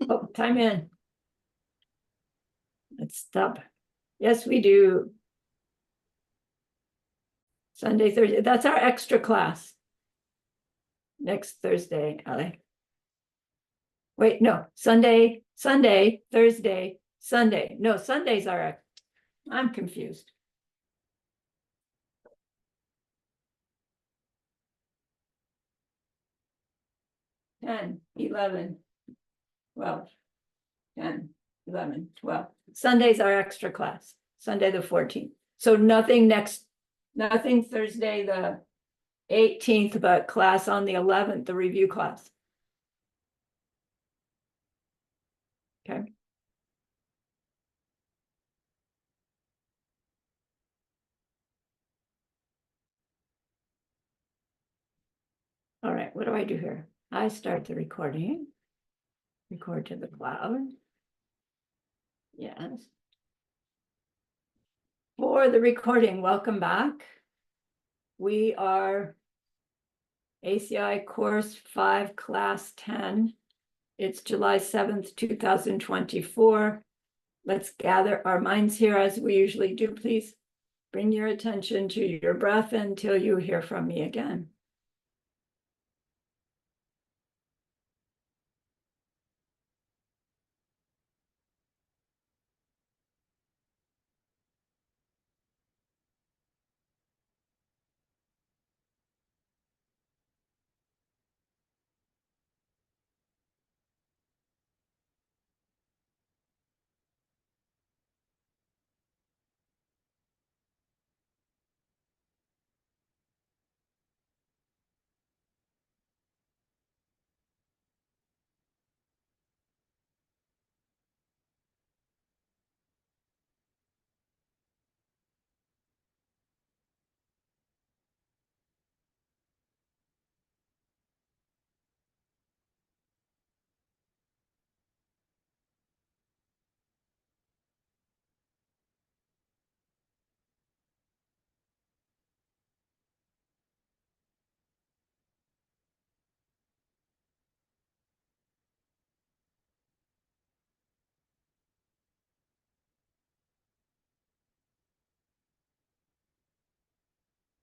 Oh, time in. Let's stop. Yes, we do. Sunday, Thursday, that's our extra class. Next Thursday, Allie. Wait, no, Sunday, Thursday, Sunday. No, Sundays are, I'm confused. 10, 11, 12, 10, 11, 12. Sunday's our extra class, Sunday the 14th. So nothing Thursday the 18th, but class on the 11th, the review class. Okay. All right, what do I do here? I start the recording. Record to the cloud. Yes. For the recording, welcome back. We are ACI course 5, class 10. It's July 7th, 2024. Let's gather our minds here as we usually do. Please bring your attention to your breath until you hear from me again.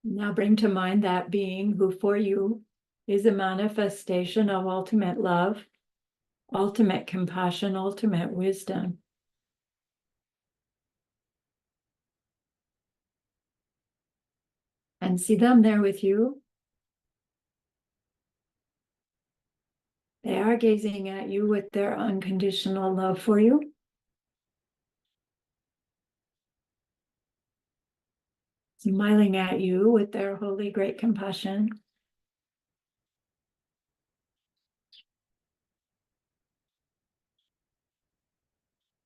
Now bring to mind that being who for you is a manifestation of ultimate love, ultimate compassion, ultimate wisdom. And see them there with you. They are gazing at you with their unconditional love for you. Smiling at you with their holy great compassion.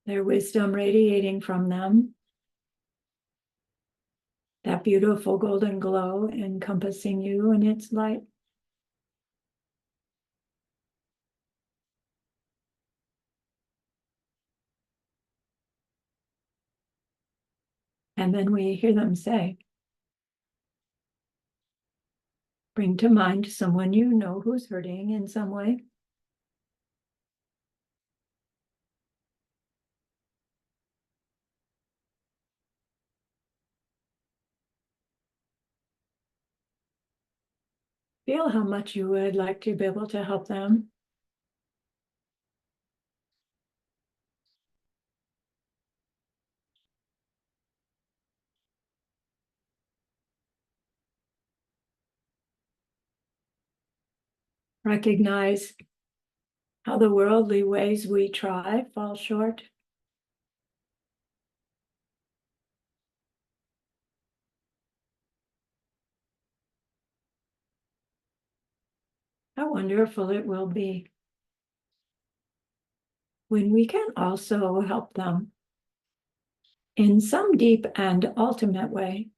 Their wisdom radiating from them. That beautiful golden glow encompassing you in its light. And then we hear them say, bring to mind someone you know who's hurting in some way. Feel how much you would like to be able to help them. Recognize how the worldly ways we try fall short. How wonderful it will be when we can also help them in some deep and ultimate way,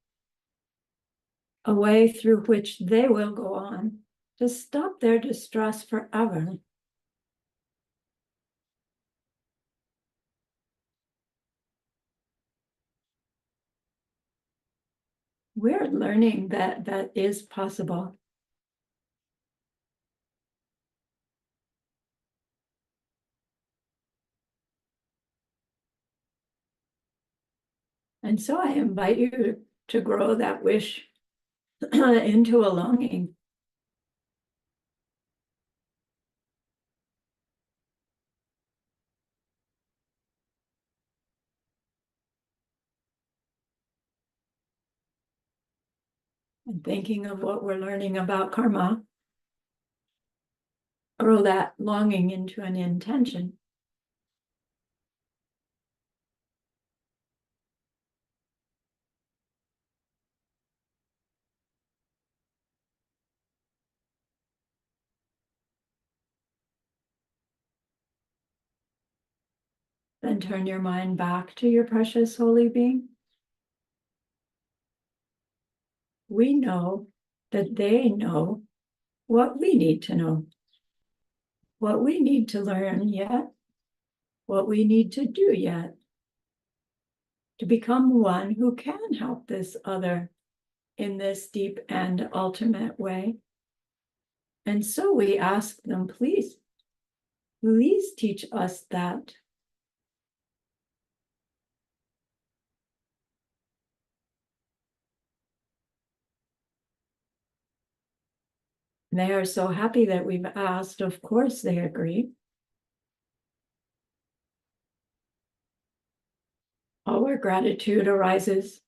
a way through which they will go on to stop their distress forever. We're learning that that is possible. And so I invite you to grow that wish into a longing. And thinking of what we're learning about karma, grow that longing into an intention. Then turn your mind back to your precious holy being. We know that they know what we need to know, what we need to learn yet, what we need to do yet, to become one who can help this other in this deep and ultimate way. And so we ask them, please teach us that. They are so happy that we've asked. Of course, they agree. All our gratitude arises.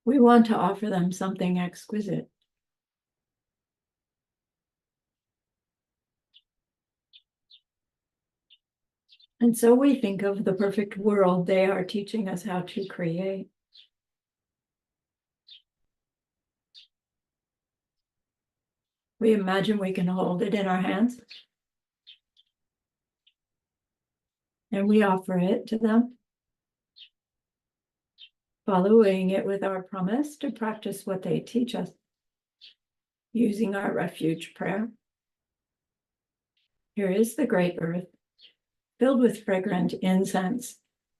We want to offer them something exquisite. And so we think of the perfect world they are teaching us how to create. We imagine we can hold it in our hands. And we offer it to them, following it with our promise to practice what they teach us, using our refuge prayer. Here is the great earth, filled with fragrant incense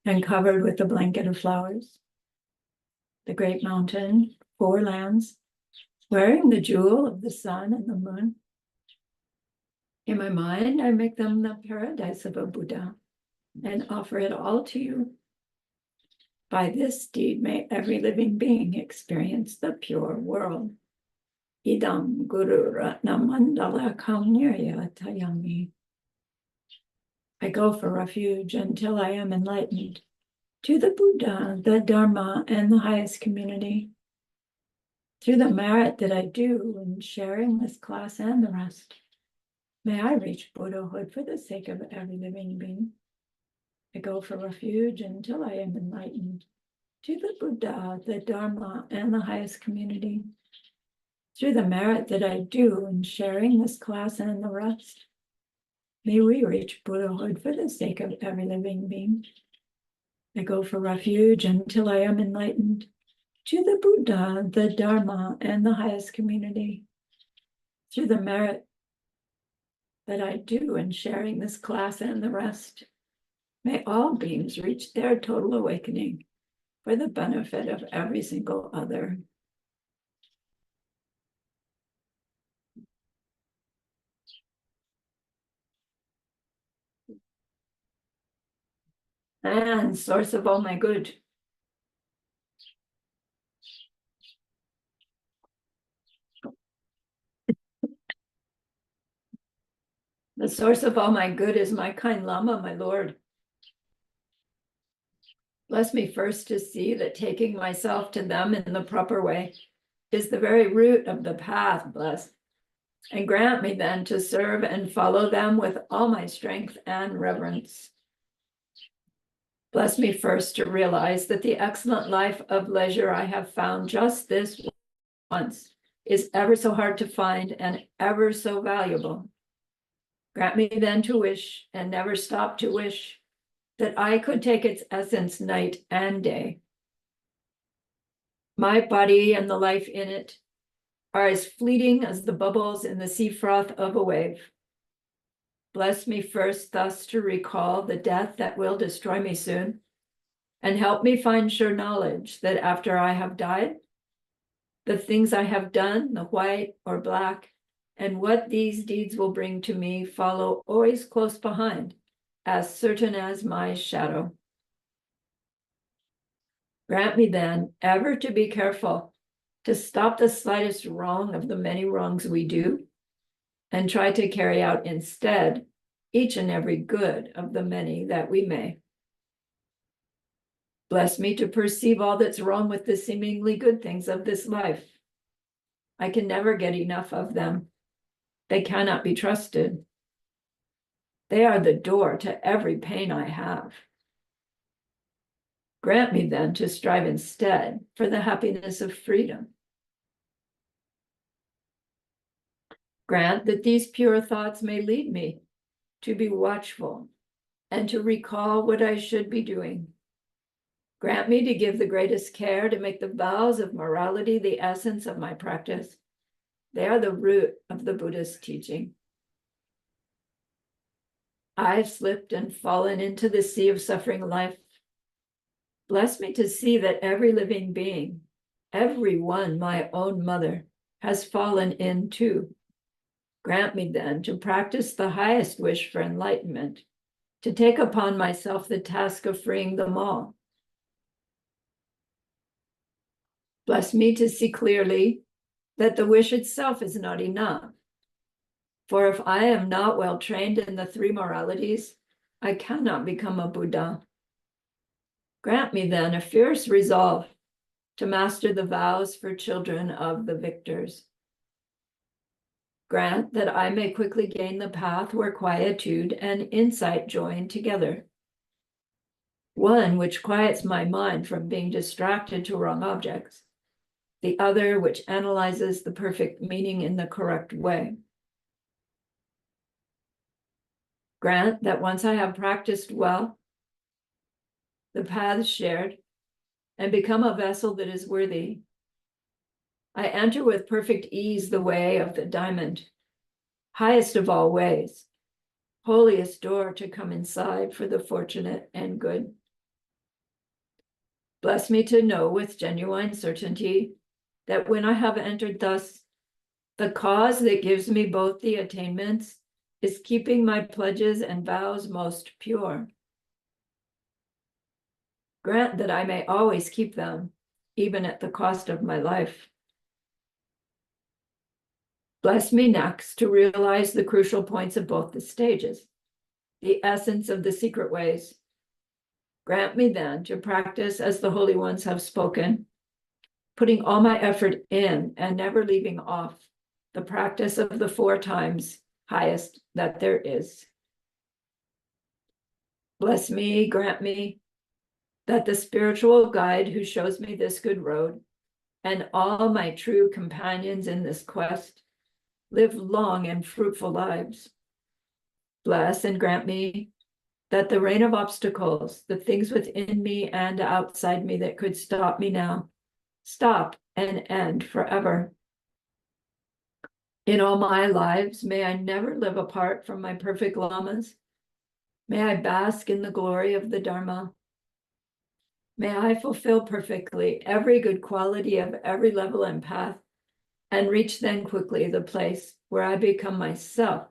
and covered with a blanket of flowers. The great mountain, 4 lands, wearing the jewel of the sun and the moon. In my mind, I make them the paradise of a Buddha and offer it all to you. By this deed, may every living being experience the pure world. Idam Guru Ratna Mandala Kaunirya Tayami. I go for refuge until I am enlightened to the Buddha, the Dharma, and the highest community. Through the merit that I do in sharing this class and the rest, may I reach Buddhahood for the sake of every living being. I go for refuge until I am enlightened to the Buddha, the Dharma, and the highest community. Through the merit that I do in sharing this class and the rest, may we reach Buddhahood for the sake of every living being. I go for refuge until I am enlightened to the Buddha, the Dharma, and the highest community. Through the merit that I do in sharing this class and the rest, may all beings reach their total awakening for the benefit of every single other. And source of all my good, the source of all my good is my kind Lama, my Lord. Bless me first to see that taking myself to them in the proper way is the very root of the path, bless. And grant me then to serve and follow them with all my strength and reverence. Bless me first to realize that the excellent life of leisure I have found just this once is ever so hard to find and ever so valuable. Grant me then to wish and never stop to wish that I could take its essence night and day. My body and the life in it are as fleeting as the bubbles in the sea froth of a wave. Bless me first thus to recall the death that will destroy me soon, and help me find sure knowledge that after I have died, the things I have done, the white or black, and what these deeds will bring to me follow always close behind, as certain as my shadow. Grant me then ever to be careful to stop the slightest wrong of the many wrongs we do, and try to carry out instead each and every good of the many that we may. Bless me to perceive all that's wrong with the seemingly good things of this life. I can never get enough of them. They cannot be trusted. They are the door to every pain I have. Grant me then to strive instead for the happiness of freedom. Grant that these pure thoughts may lead me to be watchful and to recall what I should be doing. Grant me to give the greatest care to make the vows of morality the essence of my practice. They are the root of the Buddhist teaching. I've slipped and fallen into the sea of suffering life. Bless me to see that every living being, every one my own mother, has fallen in too. Grant me then to practice the highest wish for enlightenment, to take upon myself the task of freeing them all. Bless me to see clearly that the wish itself is not enough. For if I am not well trained in the three moralities, I cannot become a Buddha. Grant me then a fierce resolve to master the vows for children of the victors. Grant that I may quickly gain the path where quietude and insight join together. One which quiets my mind from being distracted to wrong objects, the other which analyzes the perfect meaning in the correct way. Grant that once I have practiced well, the paths shared, and become a vessel that is worthy, I enter with perfect ease the way of the diamond, highest of all ways, holiest door to come inside for the fortunate and good. Bless me to know with genuine certainty that when I have entered thus, the cause that gives me both the attainments is keeping my pledges and vows most pure. Grant that I may always keep them, even at the cost of my life. Bless me next to realize the crucial points of both the stages, the essence of the secret ways. Grant me then to practice as the holy ones have spoken, putting all my effort in and never leaving off the practice of the 4 times highest that there is. Bless me, grant me, that the spiritual guide who shows me this good road and all my true companions in this quest live long and fruitful lives. Bless and grant me that the rain of obstacles, the things within me and outside me that could stop me now, stop and end forever. In all my lives, may I never live apart from my perfect lamas. May I bask in the glory of the Dharma. May I fulfill perfectly every good quality of every level and path, and reach then quickly the place where I become myself,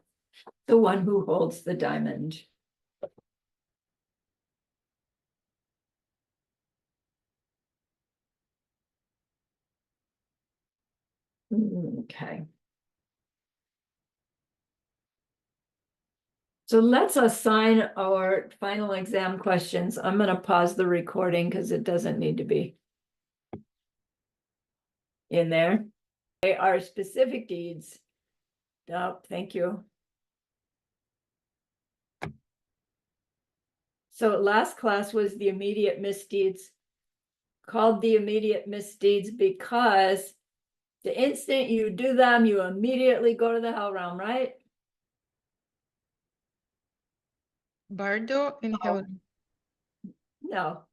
the one who holds the diamond. Okay. So let's assign our final exam questions. I'm going to pause the recording because it doesn't need to be in there. They are specific deeds. Oh, thank you. So last class was the immediate misdeeds, called the immediate misdeeds because the instant you do them, you immediately go to the hell realm, right? Bardo in heaven. No.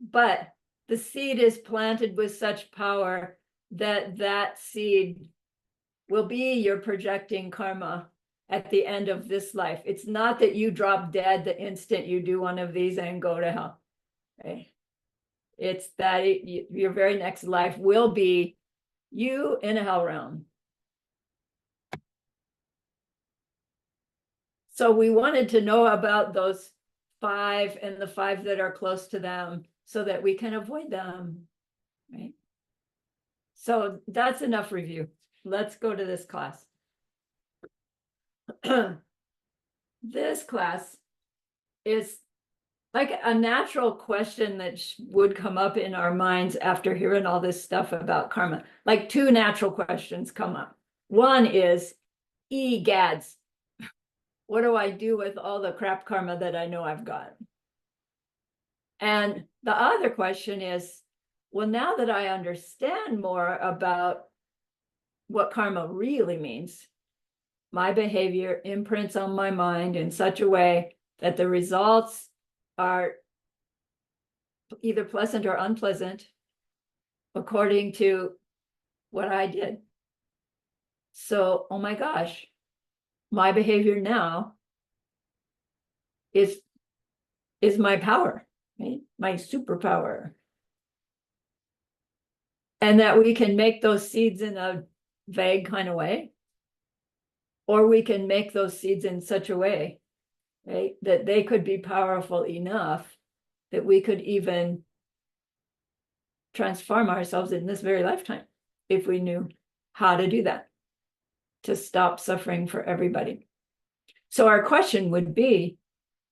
But the seed is planted with such power that that seed will be your projecting karma at the end of this life. It's not that you drop dead the instant you do one of these and go to hell. Okay? It's that your very next life will be you in a hell realm. So we wanted to know about those 5 and the 5 that are close to them so that we can avoid them, right? So that's enough review. Let's go to this class. This class is like a natural question that would come up in our minds after hearing all this stuff about karma. Like two natural questions come up. One is, egads, what do I do with all the crap karma that I know I've got? And the other question is, well, now that I understand more about what karma really means, my behavior imprints on my mind in such a way that the results are either pleasant or unpleasant according to what I did. So, oh my gosh, my behavior now is my power, right? My superpower. And that we can make those seeds in a vague kind of way, or we can make those seeds in such a way, right, that they could be powerful enough that we could even transform ourselves in this very lifetime if we knew how to do that, to stop suffering for everybody. So our question would be,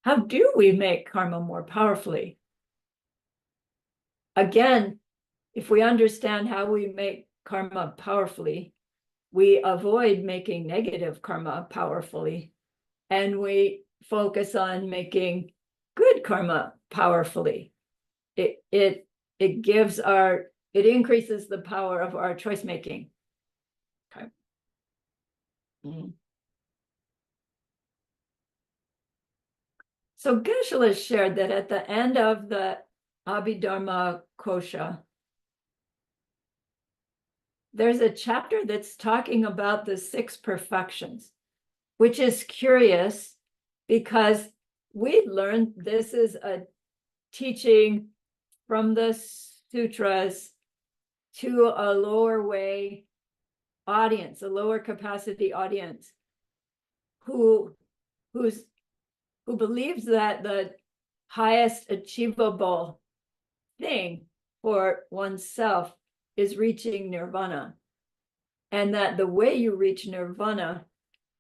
how do we make karma more powerfully? Again, if we understand how we make karma powerfully, we avoid making negative karma powerfully, and we focus on making good karma powerfully. It increases the power of our choice making. Okay. So Geshe-la shared that at the end of the Abhidharma Kosha, there's a chapter that's talking about the 6 perfections, which is curious because we learned this is a teaching from the sutras to a lower way audience, a lower capacity audience who believes that the highest achievable thing for oneself is reaching nirvana, and that the way you reach nirvana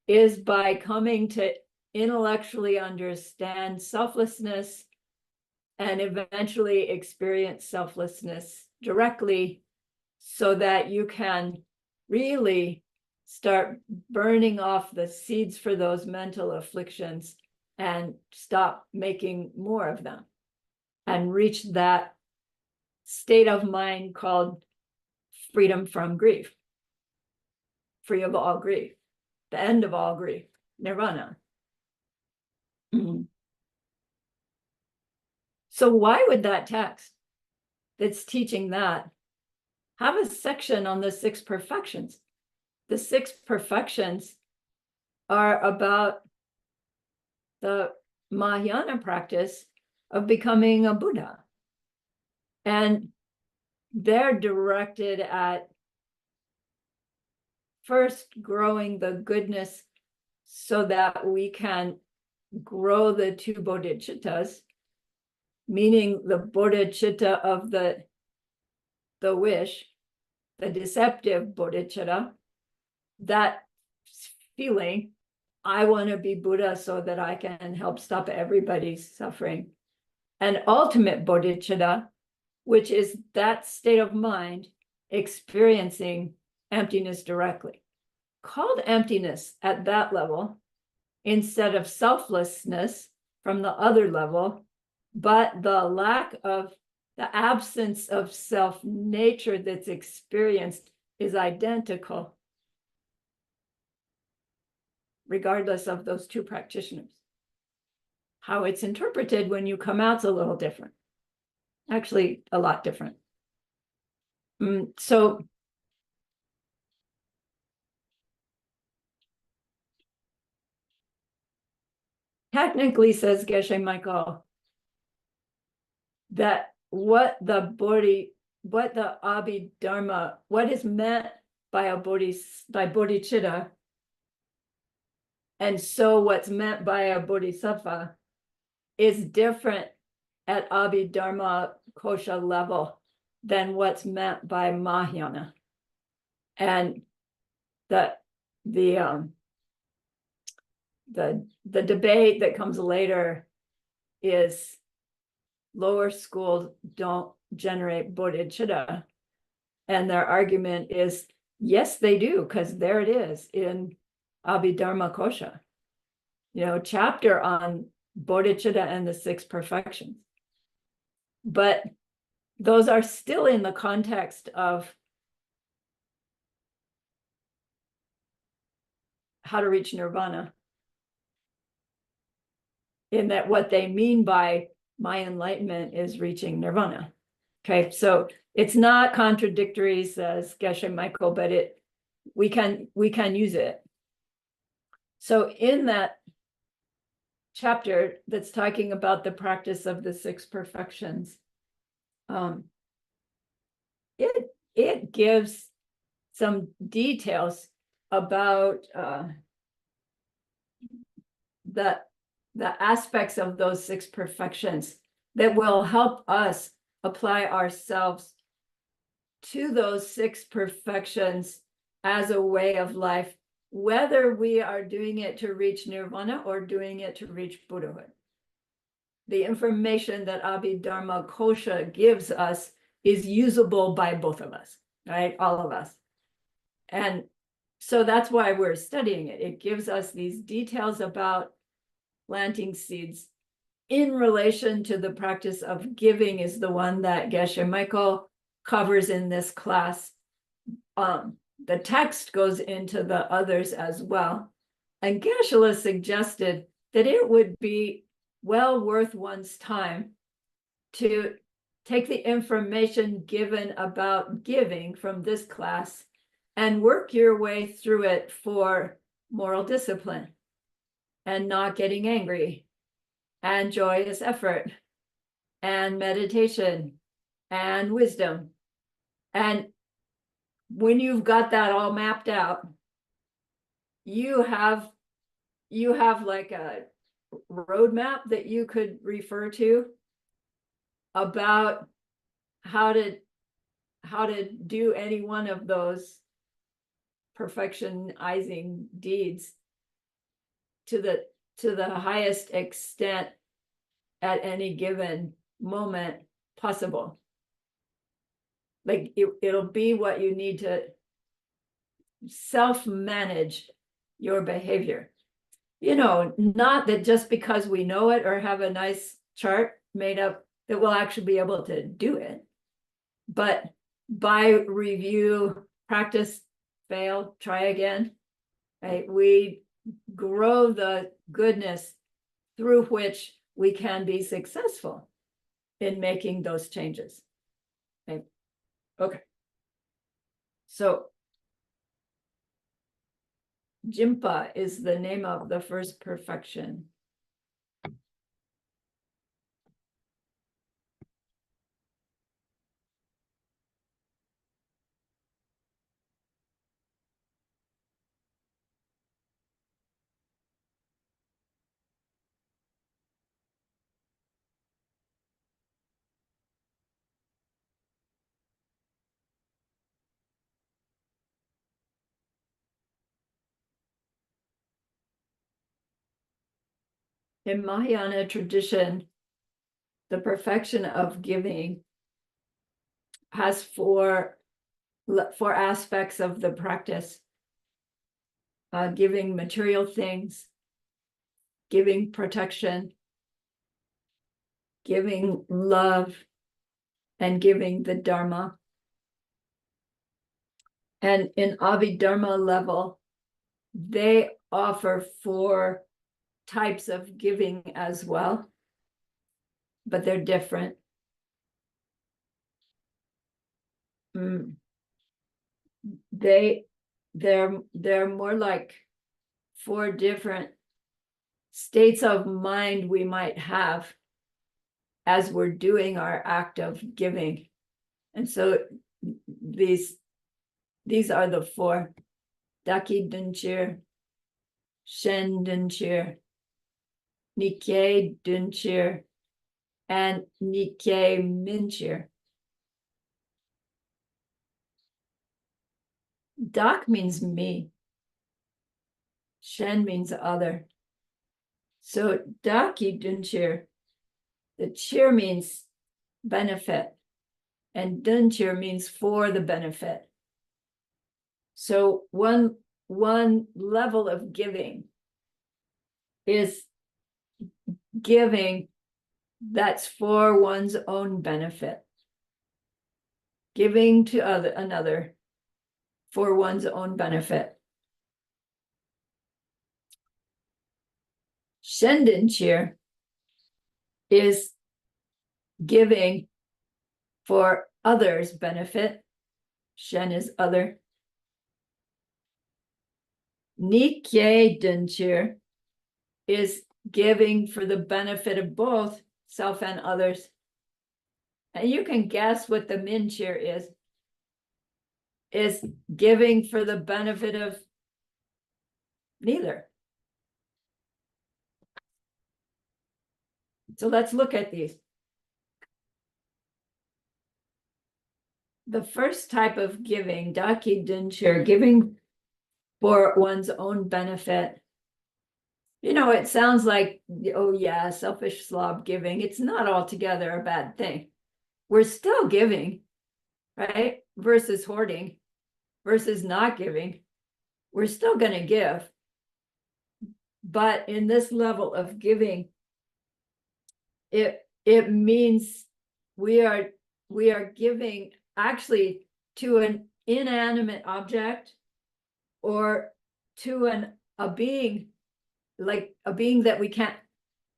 is by coming to intellectually understand selflessness and eventually experience selflessness directly, so that you can really start burning off the seeds for those mental afflictions and stop making more of them and reach that state of mind called freedom from grief, free of all grief, the end of all grief, nirvana. So why would that text that's teaching that have a section on the 6 perfections? The 6 perfections are about the Mahayana practice of becoming a Buddha. And they're directed at first growing the goodness so that we can grow the 2 bodhicittas, meaning the bodhicitta of the wish, the deceptive bodhicitta, that feeling, I want to be Buddha so that I can help stop everybody's suffering. And ultimate bodhicitta, which is that state of mind experiencing emptiness directly, called emptiness at that level instead of selflessness from the other level, but the absence of self nature that's experienced is identical regardless of those 2 practitioners. How it's interpreted when you come out's a little different. Actually, a lot different. So technically, says Geshe Michael, that what the Abhidharma, what is meant by bodhicitta, and so what's meant by a bodhisattva is different at Abhidharma kosha level than what's meant by Mahayana. And the debate that comes later is lower schools don't generate bodhicitta. And their argument is, yes, they do, because there it is in Abhidharma Kosha, chapter on bodhicitta and the six perfections. But those are still in the context of how to reach nirvana, in that what they mean by my enlightenment is reaching nirvana. Okay, so it's not contradictory, says Geshe Michael, but we can use it. So in that chapter that's talking about the practice of the six perfections, it gives some details about the aspects of those six perfections that will help us apply ourselves to those six perfections as a way of life, whether we are doing it to reach nirvana or doing it to reach Buddhahood. The information that Abhidharma Kosha gives us is usable by both of us, right? All of us. And so that's why we're studying it. It gives us these details about planting seeds in relation to the practice of giving, is the one that Geshe Michael covers in this class. The text goes into the others as well. And Geshe suggested that it would be well worth one's time to take the information given about giving from this class and work your way through it for moral discipline and not getting angry and joyous effort and meditation and wisdom. And when you've got that all mapped out, you have like a roadmap that you could refer to about how to do any one of those perfectionizing deeds to the highest extent at any given moment possible. Like it'll be what you need to self-manage your behavior. Not that just because we know it or have a nice chart made up that we'll actually be able to do it, but by review, practice, fail, try again, right? We grow the goodness through which we can be successful in making those changes. Okay. So Jimpa is the name of the first perfection. In Mahayana tradition, the perfection of giving has four aspects of the practice: giving material things, giving protection, giving love, and giving the Dharma. And in Abhidharma level, they offer four types of giving as well, but they're different. They're more like four different states of mind we might have as we're doing our act of giving. And so these are the four: Daki Dunchir, Shen Dunchir, Nikkei Dunchir, and Nikkei Minchir. Dak means me. Shen means other. So Daki Dunchir, the cheer means benefit, and Dunchir means for the benefit. So one level of giving is giving that's for one's own benefit. Giving to another for one's own benefit. Shendinchir is giving for others' benefit. Shen is other. Nikkei Dunchir is giving for the benefit of both self and others. And you can guess what the Minchir is giving for the benefit of neither. So let's look at these. The first type of giving, Daki Dunchir, giving for one's own benefit. You know, it sounds like, oh yeah, selfish slob giving. It's not altogether a bad thing. We're still giving, right? Versus hoarding, versus not giving. We're still going to give. But in this level of giving, it means we are giving actually to an inanimate object or to a being, like a being that we can't,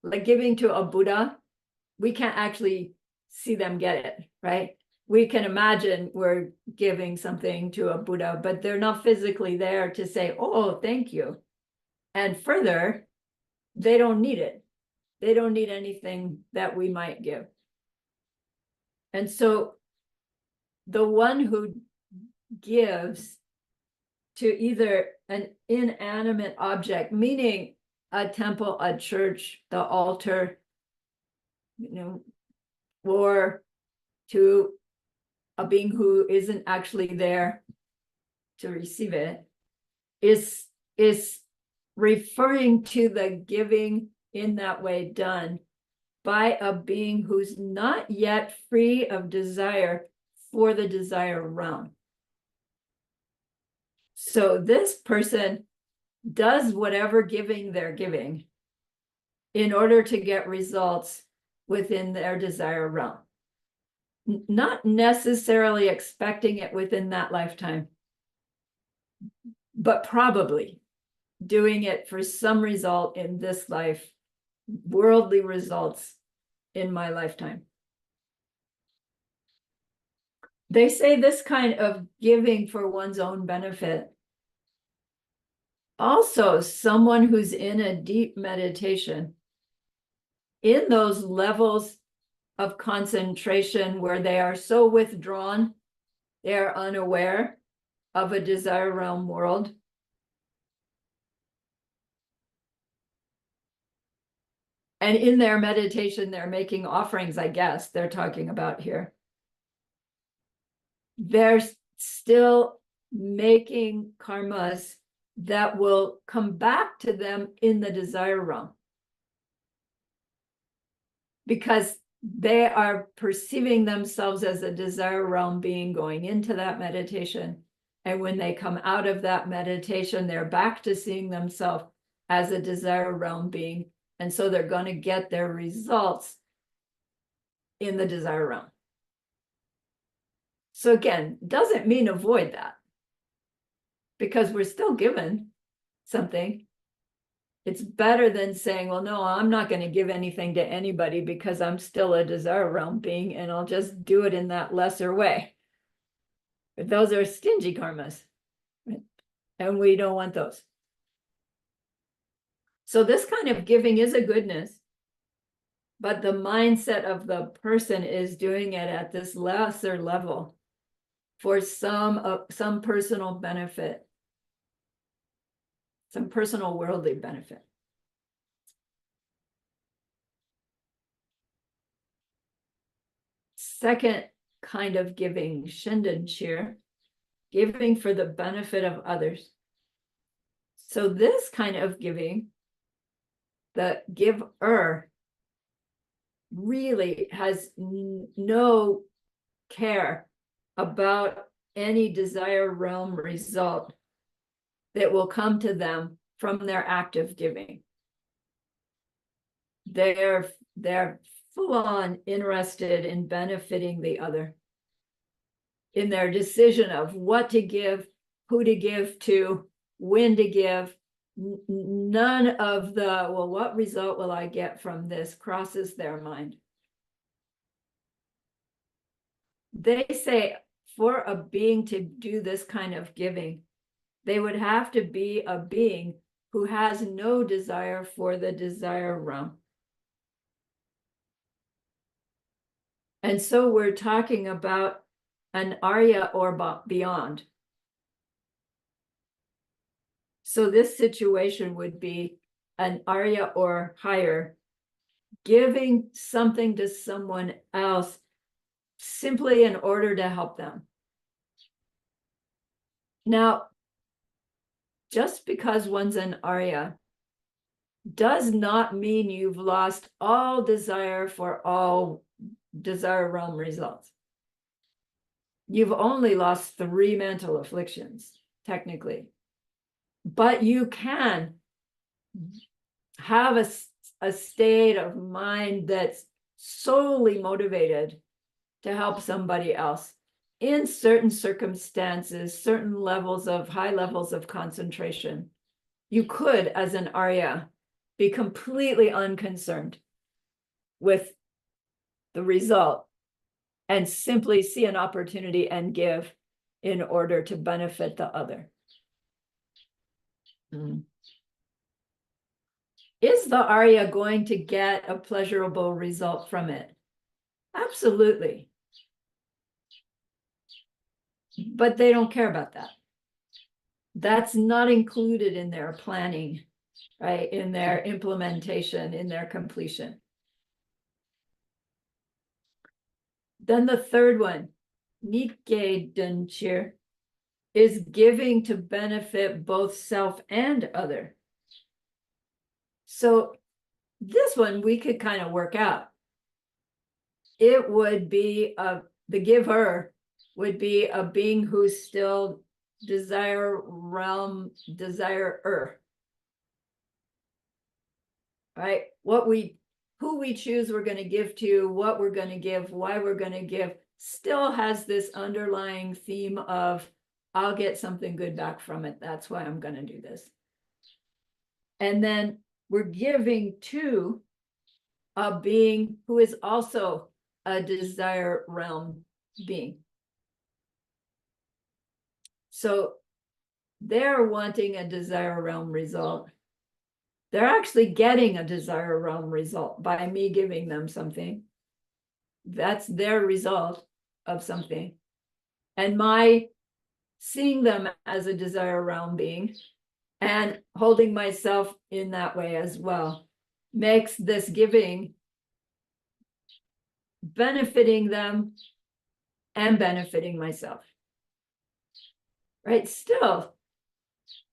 like giving to a Buddha, we can't actually see them get it, right? We can imagine we're giving something to a Buddha, but they're not physically there to say, oh, thank you. And further, they don't need it. They don't need anything that we might give. And so the one who gives to either an inanimate object, meaning a temple, a church, the altar, or to a being who isn't actually there to receive it, is referring to the giving in that way done by a being who's not yet free of desire for the desire realm. So this person does whatever giving they're giving in order to get results within their desire realm. Not necessarily expecting it within that lifetime, but probably doing it for some result in this life, worldly results in my lifetime. They say this kind of giving for one's own benefit. Also, someone who's in a deep meditation, in those levels of concentration where they are so withdrawn, they are unaware of a desire realm world. And in their meditation, they're making offerings, I guess, they're talking about here. They're still making karmas that will come back to them in the desire realm, because they are perceiving themselves as a desire realm being going into that meditation. And when they come out of that meditation, they're back to seeing themselves as a desire realm being. And so they're going to get their results in the desire realm. So again, doesn't mean avoid that, because we're still given something. It's better than saying, well, no, I'm not going to give anything to anybody because I'm still a desire realm being and I'll just do it in that lesser way. But those are stingy karmas, right? And we don't want those. So this kind of giving is a goodness, but the mindset of the person is doing it at this lesser level for some personal benefit, some personal worldly benefit. second kind of giving, shinden cheer, giving for the benefit of others. So this kind of giving, the giver, really has no care about any desire realm result that will come to them from their act of giving. They're full on interested in benefiting the other, in their decision of what to give, who to give to, when to give. None of the, well, what result will I get from this crosses their mind. They say for a being to do this kind of giving, they would have to be a being who has no desire for the desire realm. And so we're talking about an Arya or beyond. So this situation would be an Arya or higher giving something to someone else simply in order to help them. Now, just because one's an Arya does not mean you've lost all desire for all desire realm results. You've only lost 3 mental afflictions, technically. But you can have a state of mind that's solely motivated to help somebody else in certain circumstances, certain levels of high levels of concentration. You could, as an Arya, be completely unconcerned with the result and simply see an opportunity and give in order to benefit the other. Is the Arya going to get a pleasurable result from it? Absolutely. But they don't care about that. That's not included in their planning, right? In their implementation, in their completion. Then the third one, Nikke Dunchir, is giving to benefit both self and other. So this one we could kind of work out. It would be the giver would be a being who's still desire realm, desire-er. Right? Who we choose we're going to give to, what we're going to give, why we're going to give, still has this underlying theme of, I'll get something good back from it. That's why I'm going to do this. And then we're giving to a being who is also a desire realm being. So they're wanting a desire realm result. They're actually getting a desire realm result by me giving them something. That's their result of something. And my seeing them as a desire realm being and holding myself in that way as well makes this giving benefiting them and benefiting myself. Right? Still,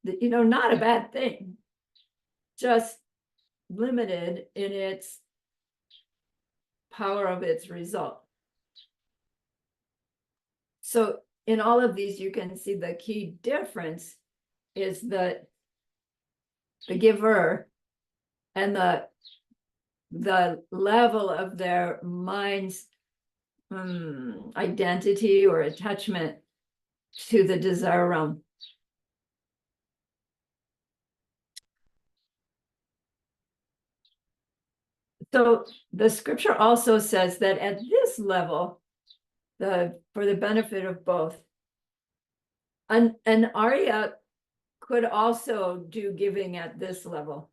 not a bad thing. Just limited in its power of its result. So in all of these, you can see the key difference is that the giver and the level of their mind's identity or attachment to the desire realm. So the scripture also says that at this level, for the benefit of both, an Arya could also do giving at this level.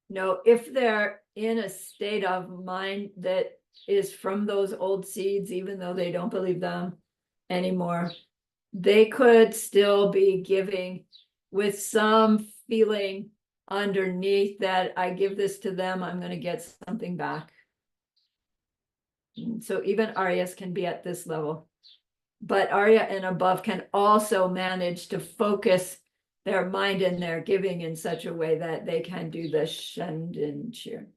If they're in a state of mind that is from those old seeds, even though they don't believe them anymore, they could still be giving with some feeling underneath that I give this to them, I'm going to get something back. So even Aryas can be at this level. But Arya and above can also manage to focus their mind and their giving in such a way that they can do the Shandin cheer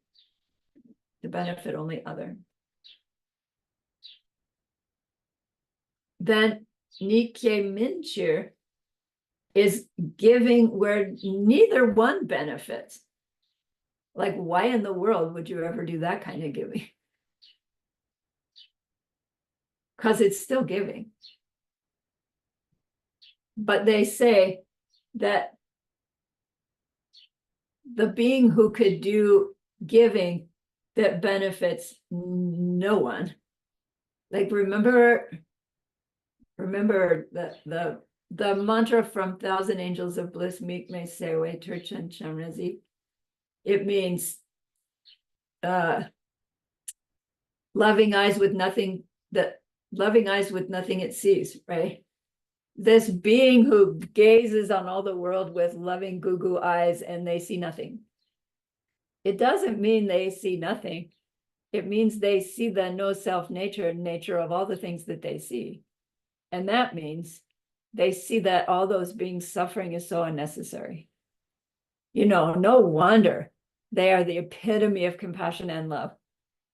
to benefit only other. Then Nikye Minchir is giving where neither one benefits. Like, why in the world would you ever do that kind of giving? Because it's still giving. But they say that the being who could do giving that benefits no one. Like, remember the mantra from Thousand Angels of Bliss, Meek Me Sewe Turchan Chamrezi. It means loving eyes with nothing it sees, right? This being who gazes on all the world with loving goo eyes and they see nothing. It doesn't mean they see nothing. It means they see the no self nature of all the things that they see. And that means they see that all those beings suffering is so unnecessary. No wonder they are the epitome of compassion and love.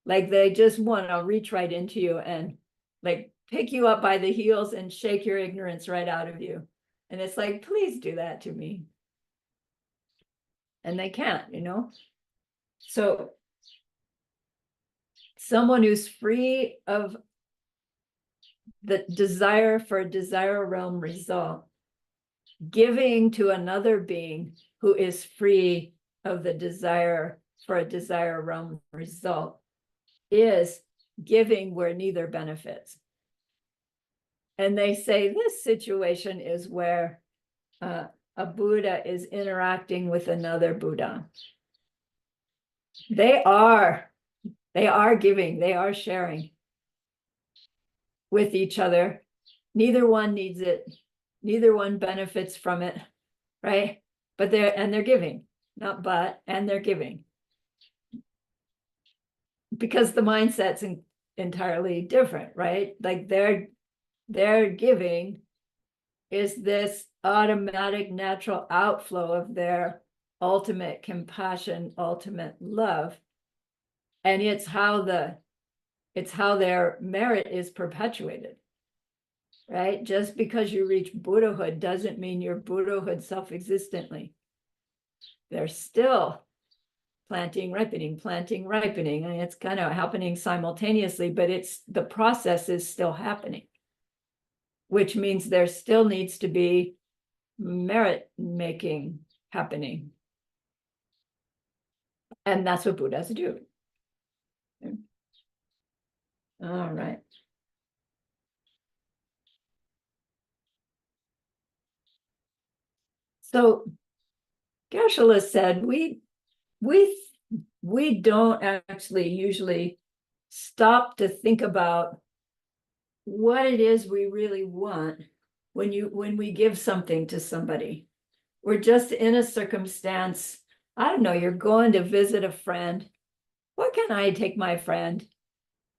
Like, they just want to reach right into you and like pick you up by the heels and shake your ignorance right out of you. And it's like, please do that to me. And they can't, So someone who's free of the desire for a desire realm result, giving to another being who is free of the desire for a desire realm result, is giving where neither benefits. And they say this situation is where a Buddha is interacting with another Buddha. They are giving, they are sharing with each other. Neither one needs it. Neither one benefits from it, right? But they're giving, and they're giving. Because the mindset's entirely different, right? Like their giving is this automatic natural outflow of their ultimate compassion, ultimate love. And it's how their merit is perpetuated, right? Just because you reach Buddhahood doesn't mean you're Buddhahood self-existently. They're still planting, ripening. And it's kind of happening simultaneously, but the process is still happening, which means there still needs to be merit making happening. And that's what Buddhas do. All right. So Geshe-la said, we don't actually usually stop to think about what it is we really want when we give something to somebody. We're just in a circumstance, I don't know, you're going to visit a friend. What can I take my friend?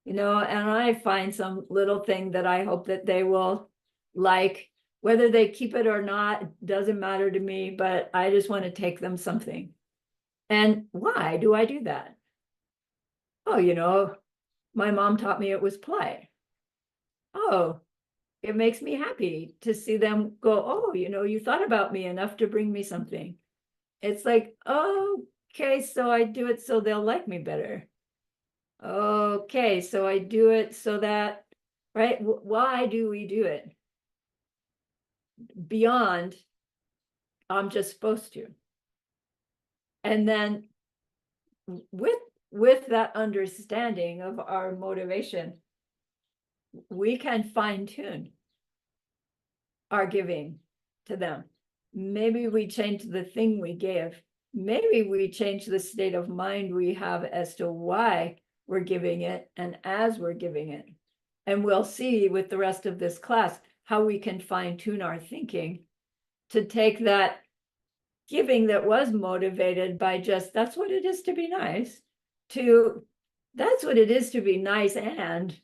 And I find some little thing that I hope that they will like. Whether they keep it or not doesn't matter to me, but I just want to take them something. And why do I do that? Oh, my mom taught me it was play. Oh, it makes me happy to see them go, oh, you thought about me enough to bring me something. It's like, oh, okay, so I do it so they'll like me better. Okay, so I do it so that, right? Why do we do it? Beyond, I'm just supposed to. And then with that understanding of our motivation, we can fine tune our giving to them. Maybe we change the thing we give. Maybe we change the state of mind we have as to why we're giving it and as we're giving it. And we'll see with the rest of this class how we can fine tune our thinking to take that giving that was motivated by just, that's what it is to be nice, to That's what it is to be nice, and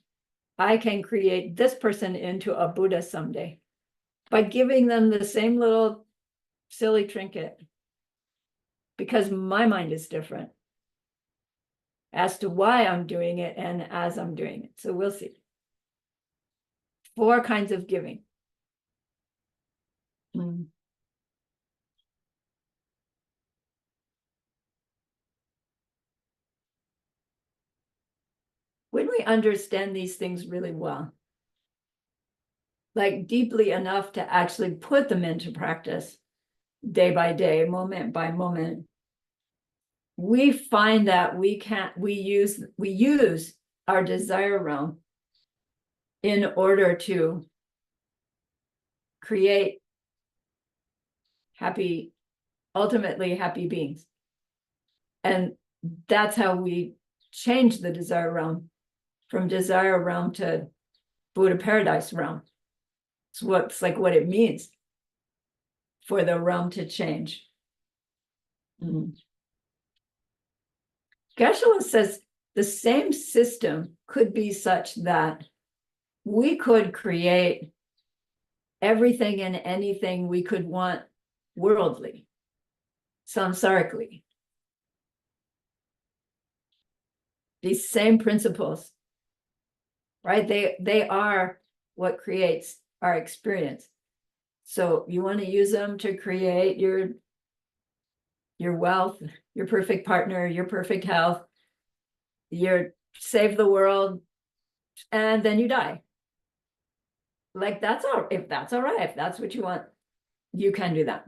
I can create this person into a Buddha someday by giving them the same little silly trinket, because my mind is different as to why I'm doing it and as I'm doing it. So we'll see. 4 kinds of giving. When we understand these things really well, like deeply enough to actually put them into practice day by day, moment by moment, we find that we use our desire realm in order to create happy, ultimately happy beings. And that's how we change the desire realm from desire realm to Buddha paradise realm. It's what it means for the realm to change. Geshe-la says the same system could be such that we could create everything and anything we could want worldly, samsarically. These same principles, right? They are what creates our experience. So you want to use them to create your wealth, your perfect partner, your perfect health, your save the world, and then you die. Like that's all, if that's all right, if that's what you want, you can do that.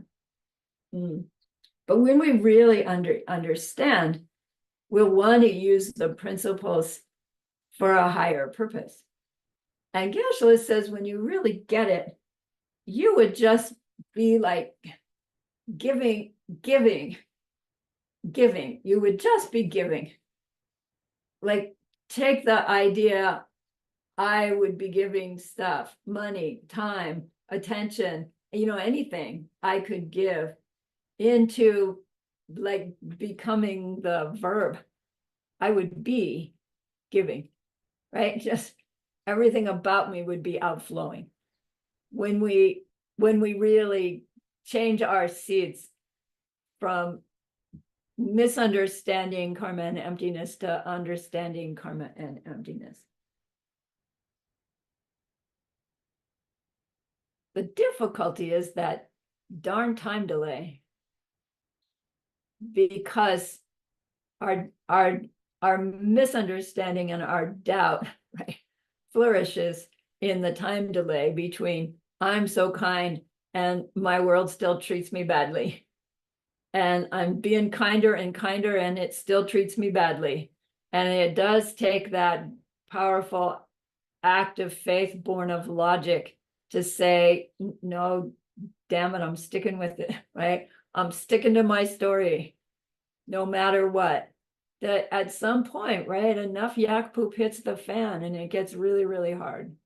But when we really understand, we'll want to use the principles for a higher purpose. And Geshe-la says, when you really get it, you would just be like giving. You would just be giving. Like, take the idea, I would be giving stuff, money, time, attention, anything I could give into like becoming the verb. I would be giving, right? Just everything about me would be outflowing. When we really change our seeds from misunderstanding karma and emptiness to understanding karma and emptiness. The difficulty is that darn time delay, because our misunderstanding and our doubt, right, flourishes in the time delay between I'm so kind and my world still treats me badly, and I'm being kinder and kinder and it still treats me badly. And it does take that powerful act of faith born of logic to say, no, damn it, I'm sticking with it, right? I'm sticking to my story no matter what. That at some point, right, enough yak poop hits the fan and it gets really, really hard.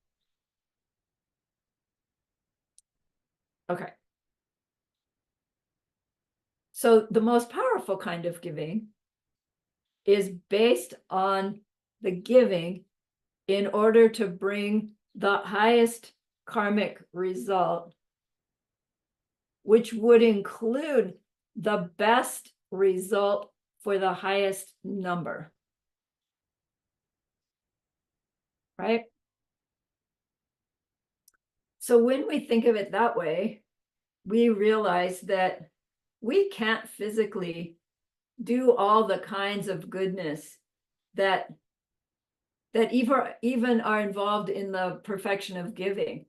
Okay. So the most powerful kind of giving is based on the giving in order to bring the highest karmic result, which would include the best result for the highest number, right? So when we think of it that way, we realize that we can't physically do all the kinds of goodness that even are involved in the perfection of giving,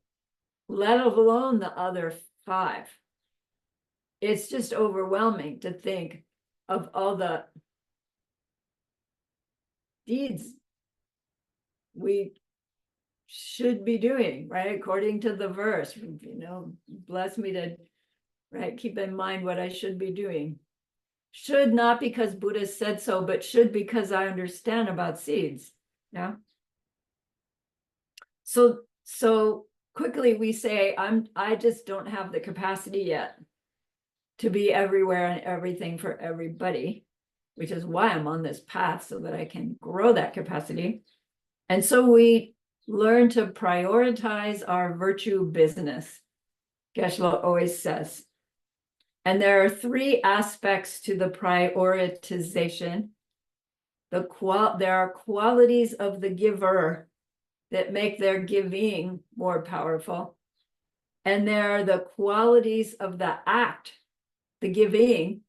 let alone the other 5. It's just overwhelming to think of all the deeds we should be doing, right? According to the verse, bless me to, right, keep in mind what I should be doing. Should not because Buddha said so, but should because I understand about seeds. Yeah. So quickly we say, I just don't have the capacity yet to be everywhere and everything for everybody. which is why I'm on this path, so that I can grow that capacity. And so we learn to prioritize our virtue business, Geshe-la always says. And there are three aspects to the prioritization. There are qualities of the giver that make their giving more powerful. And there are the qualities of the act, the giving,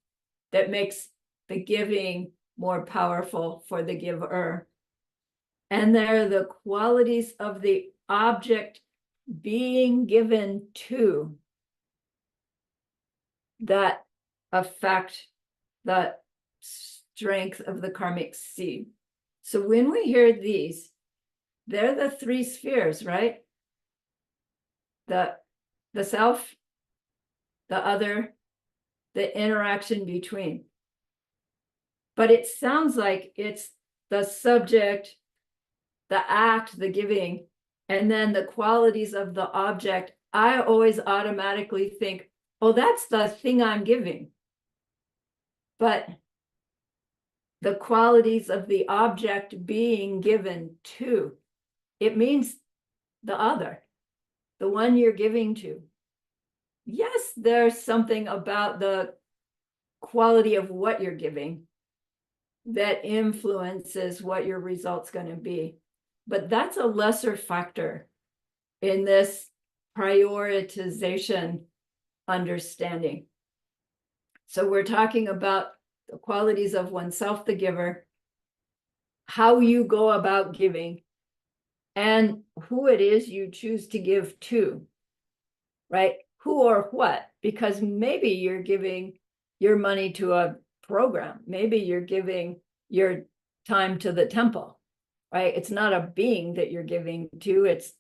that makes the giving more powerful for the giver. And there are the qualities of the object being given to that affect the strength of the karmic seed. So when we hear these, they're the three spheres, right? The self, the other, the interaction between. But it sounds like it's the subject, the act, the giving, and then the qualities of the object. I always automatically think, oh, that's the thing I'm giving. But the qualities of the object being given to, it means the other, the one you're giving to. Yes, there's something about the quality of what you're giving that influences what your result's going to be. But that's a lesser factor in this prioritization understanding. So we're talking about the qualities of oneself, the giver, how you go about giving, and who it is you choose to give to, right? Who or what? Because maybe you're giving your money to a program. Maybe you're giving your time to the temple, right? It's not a being that you're giving to, it's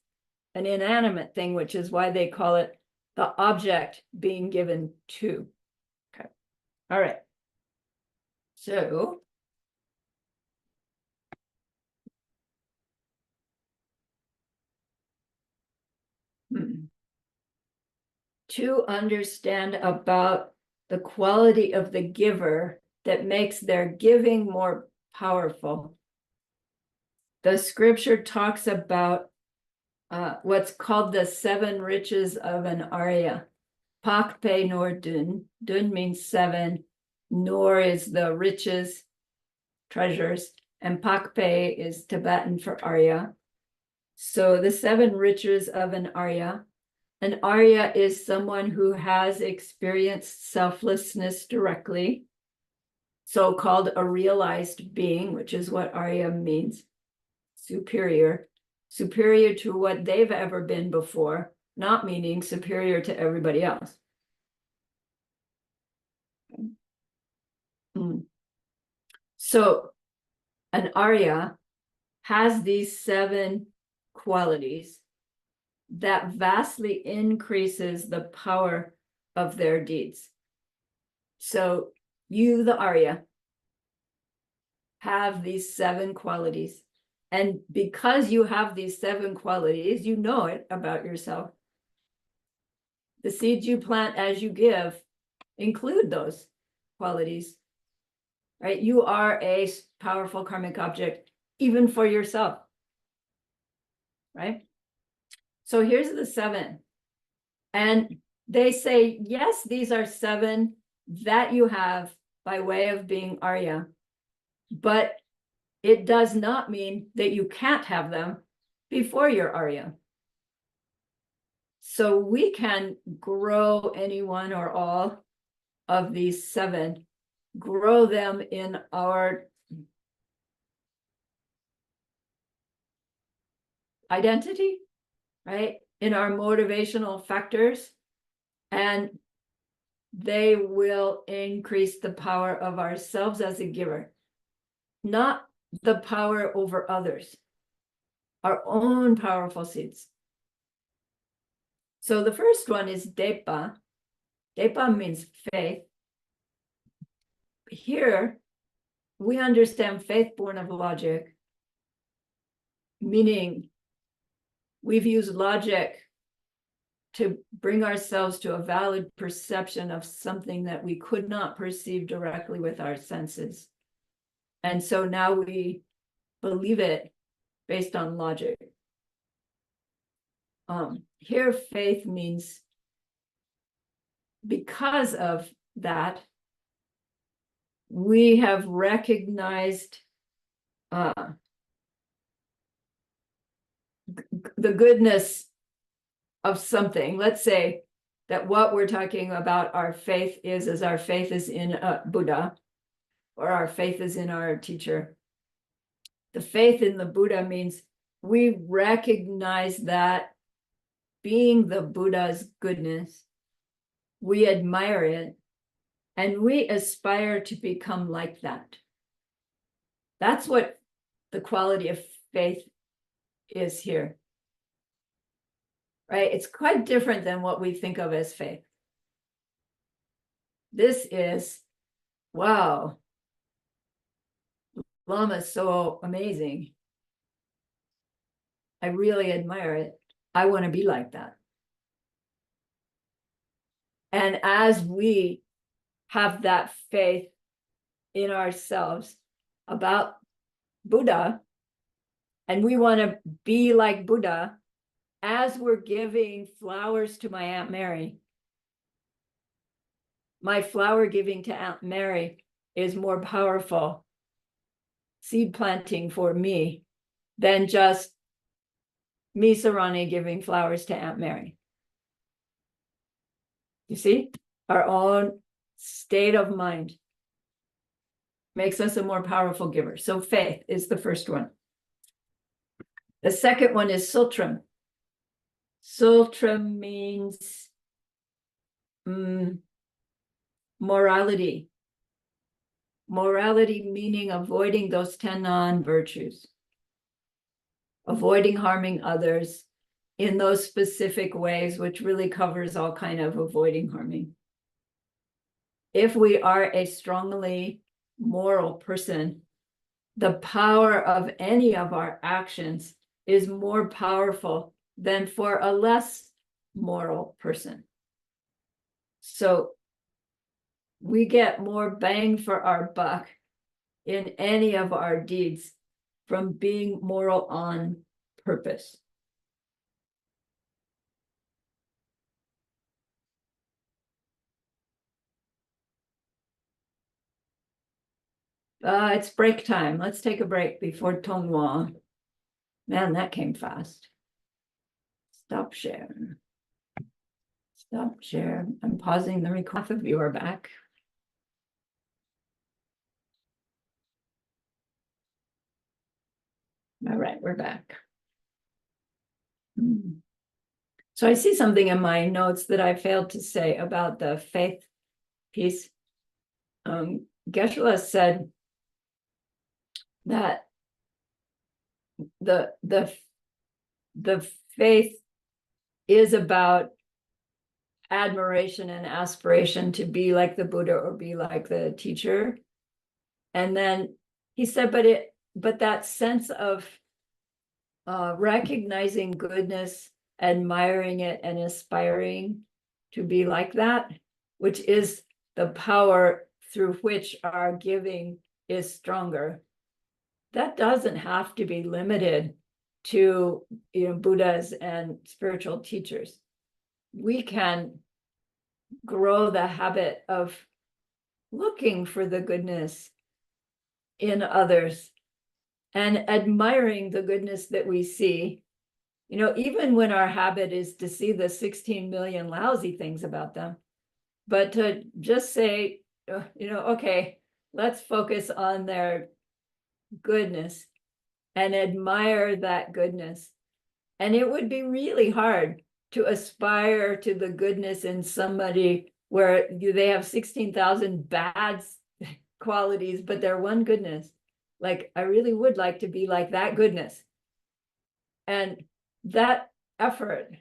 an inanimate thing, which is why they call it the object being given to. Okay. All right. So to understand about the quality of the giver that makes their giving more powerful, the scripture talks about what's called the 7 riches of an Arya. Pakpe nor dun. Dun means 7. Nor is the riches, treasures. And Pakpe is Tibetan for Arya. So the 7 riches of an Arya. An Arya is someone who has experienced selflessness directly, so-called a realized being, which is what Arya means, superior to what they've ever been before, not meaning superior to everybody else. So an Arya has these 7 qualities that vastly increases the power of their deeds. So you, the Arya, have these 7 qualities. And because you have these 7 qualities, you know it about yourself. The seeds you plant as you give include those qualities, right? You are a powerful karmic object, even for yourself, right? So here's the 7. And they say, yes, these are 7 that you have by way of being Arya, but it does not mean that you can't have them before you're Arya. So we can grow any one or all of these 7, grow them in our identity, right? In our motivational factors, and they will increase the power of ourselves as a giver, not the power over others, our own powerful seeds. So the first one is Depa. Depa means faith. Here, we understand faith born of logic, meaning we've used logic to bring ourselves to a valid perception of something that we could not perceive directly with our senses. And so now we believe it based on logic. Here, faith means because of that, we have recognized the goodness of something. Let's say that what we're talking about our faith is our faith is in Buddha, or our faith is in our teacher. The faith in the Buddha means we recognize that being the Buddha's goodness, we admire it, and we aspire to become like that. That's what the quality of faith is here. Right? It's quite different than what we think of as faith. This is, wow, Lama is so amazing. I really admire it. I want to be like that. And as we have that faith in ourselves about Buddha, and we want to be like Buddha, as we're giving flowers to my Aunt Mary, my flower giving to Aunt Mary is more powerful seed planting for me than just me, Sarani, giving flowers to Aunt Mary. You see, our own state of mind makes us a more powerful giver. So faith is the first one. The second one is sultram. Sultram means morality. Morality meaning avoiding those 10 non-virtues, avoiding harming others in those specific ways, which really covers all kind of avoiding harming. If we are a strongly moral person, the power of any of our actions is more powerful than for a less moral person. So we get more bang for our buck in any of our deeds from being moral on purpose. It's break time. Let's take a break before Tonghua. Man, that came fast. Stop share. Stop share. I'm pausing the record. Half of you are back. All right, we're back. So I see something in my notes that I failed to say about the faith piece. Geshe-la said that the faith is about admiration and aspiration to be like the Buddha or be like the teacher. And then he said, but that sense of recognizing goodness, admiring it, and aspiring to be like that, which is the power through which our giving is stronger. That doesn't have to be limited to Buddhas and spiritual teachers. We can grow the habit of looking for the goodness in others and admiring the goodness that we see, even when our habit is to see the 16 million lousy things about them, but to just say, okay, let's focus on their goodness and admire that goodness. And it would be really hard to aspire to the goodness in somebody where they have 16,000 bad qualities, but they're one goodness. Like, I really would like to be like that goodness. And that effort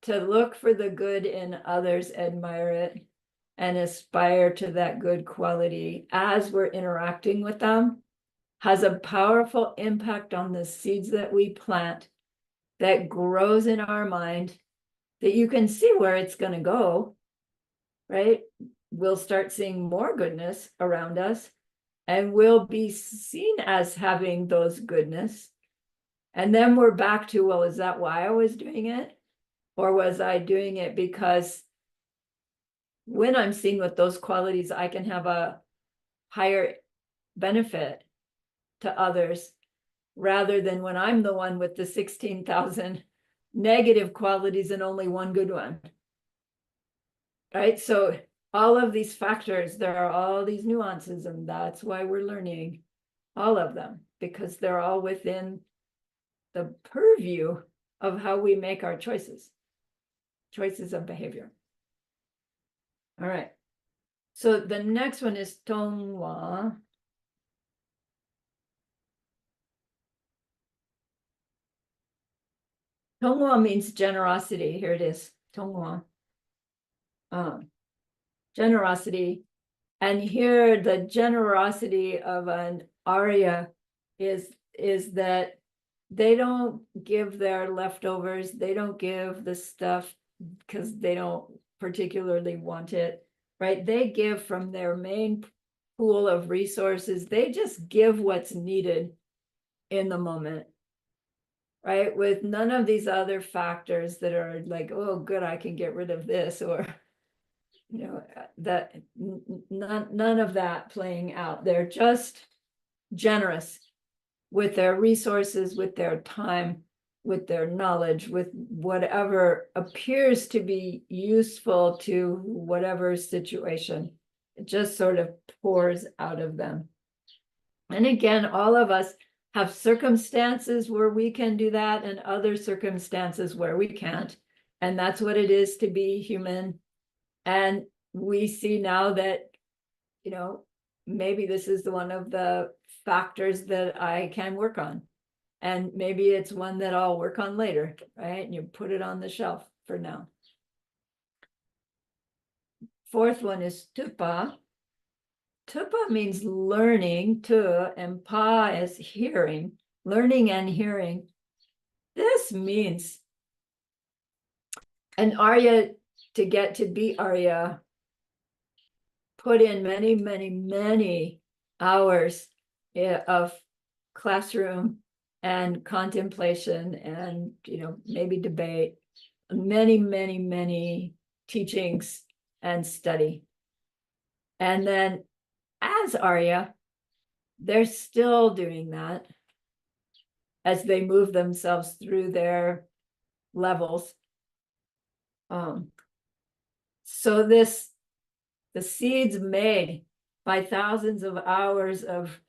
to look for the good in others, admire it, and aspire to that good quality as we're interacting with them has a powerful impact on the seeds that we plant that grows in our mind, that you can see where it's going to go, right? We'll start seeing more goodness around us. and we'll be seen as having those goodness. And then we're back to, well, is that why I was doing it? Or was I doing it because when I'm seen with those qualities, I can have a higher benefit to others, rather than when I'm the one with the 16,000 negative qualities and only one good one. Right? So all of these factors, there are all these nuances, and that's why we're learning all of them, because they're all within the purview of how we make our choices of behavior. All right. So the next one is Tongwa. Tongwa means generosity. Here it is. Tongwa. Generosity. And here the generosity of an Arya is that they don't give their leftovers. They don't give the stuff because they don't particularly want it, right? They give from their main pool of resources. They just give what's needed in the moment, right? With none of these other factors that are like, oh, good, I can get rid of this, or that none of that playing out. They're just generous with their resources, with their time, with their knowledge, with whatever appears to be useful to whatever situation. It just sort of pours out of them. And again, all of us have circumstances where we can do that and other circumstances where we can't. And that's what it is to be human. And we see now that, maybe this is one of the factors that I can work on. And maybe it's one that I'll work on later, right? And you put it on the shelf for now. Fourth one is tupa. Tupa means learning, tu, and pa is hearing, learning and hearing. This means an Arya, to get to be Arya, put in many, many, many hours of classroom and contemplation and, maybe debate, many, many, many teachings and study. And then as Arya, they're still doing that as they move themselves through their levels. So the seeds made by thousands of hours of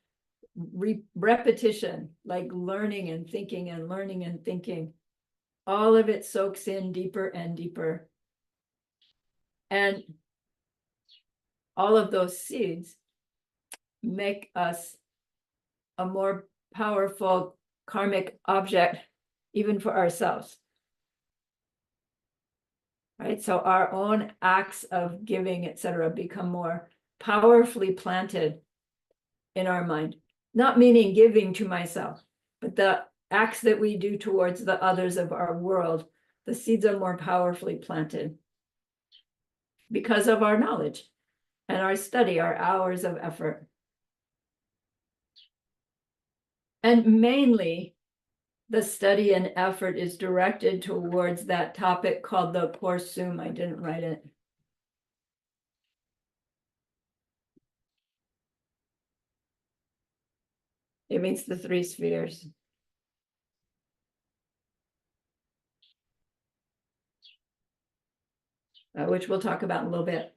repetition, like learning and thinking and learning and thinking, all of it soaks in deeper and deeper. And all of those seeds make us a more powerful karmic object, even for ourselves. Right? So our own acts of giving, etc., become more powerfully planted in our mind. Not meaning giving to myself, but the acts that we do towards the others of our world, the seeds are more powerfully planted because of our knowledge and our study, our hours of effort. And mainly, the study and effort is directed towards that topic called the Porsum. I didn't write it. It means the three spheres. Which we'll talk about in a little bit.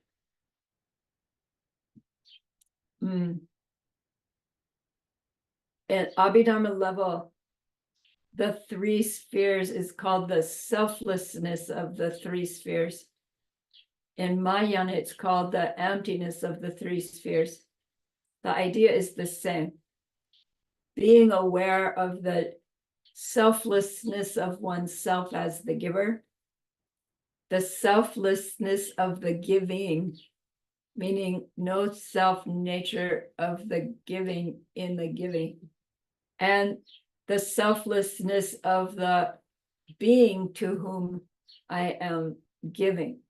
At Abhidharma level, the three spheres is called the selflessness of the three spheres. In Mahayana, it's called the emptiness of the three spheres. The idea is the same. Being aware of the selflessness of oneself as the giver, the selflessness of the giving, meaning no self nature of the giving in the giving, and the selflessness of the being to whom I am giving.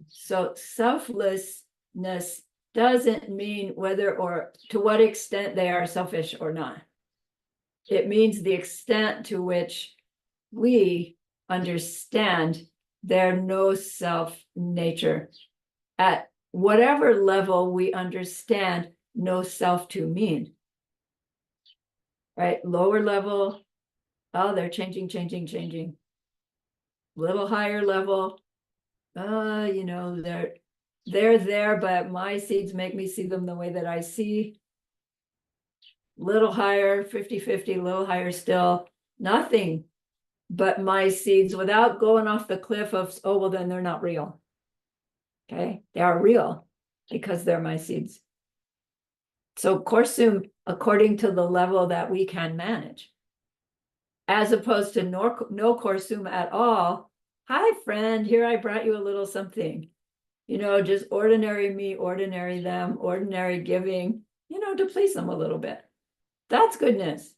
So selflessness doesn't mean whether or to what extent they are selfish or not. It means the extent to which we understand their no self nature. At whatever level we understand no self to mean. Right? Lower level, oh, they're changing. Little higher level, you know, they're there, but my seeds make me see them the way that I see. Little higher, 50-50, little higher still, nothing but my seeds without going off the cliff of, oh, well, then they're not real. Okay, they are real because they're my seeds. So Korsum, according to the level that we can manage, as opposed to no Korsum at all. Hi, friend, here I brought you a little something. You know, just ordinary me, ordinary them, ordinary giving, you know, to please them a little bit. That's goodness.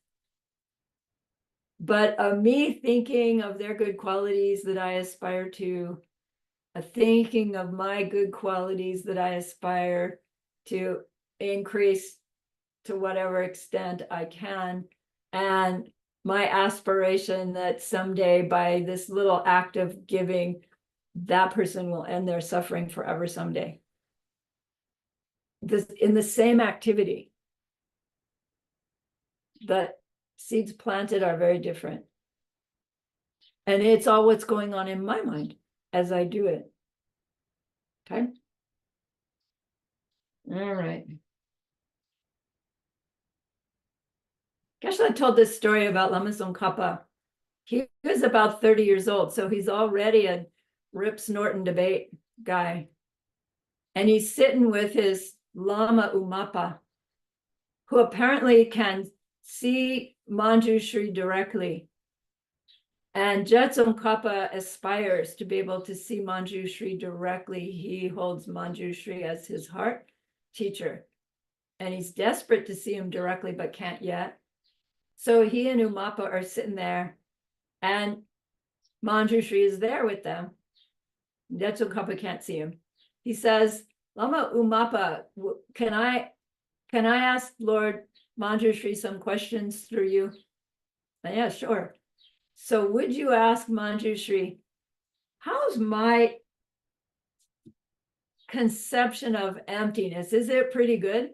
But me thinking of their good qualities that I aspire to, a thinking of my good qualities that I aspire to increase to whatever extent I can, and my aspiration that someday by this little act of giving, that person will end their suffering forever someday. This in the same activity. The seeds planted are very different. And it's all what's going on in my mind as I do it. Okay. All right. Geshe told this story about Lama Tsongkhapa. He was about 30 years old, so he's already a rip snorting debate guy. And he's sitting with his Lama Umapa, who apparently can see Manjushri directly. And Tsongkhapa aspires to be able to see Manjushri directly. He holds Manjushri as his heart teacher. And he's desperate to see him directly, but can't yet. So he and Umapa are sitting there, and Manjushri is there with them. Tsongkhapa can't see him. He says, Lama Umapa, can I ask Lord Manjushri some questions through you? And yeah, sure. So would you ask Manjushri, how's my conception of emptiness? Is it pretty good?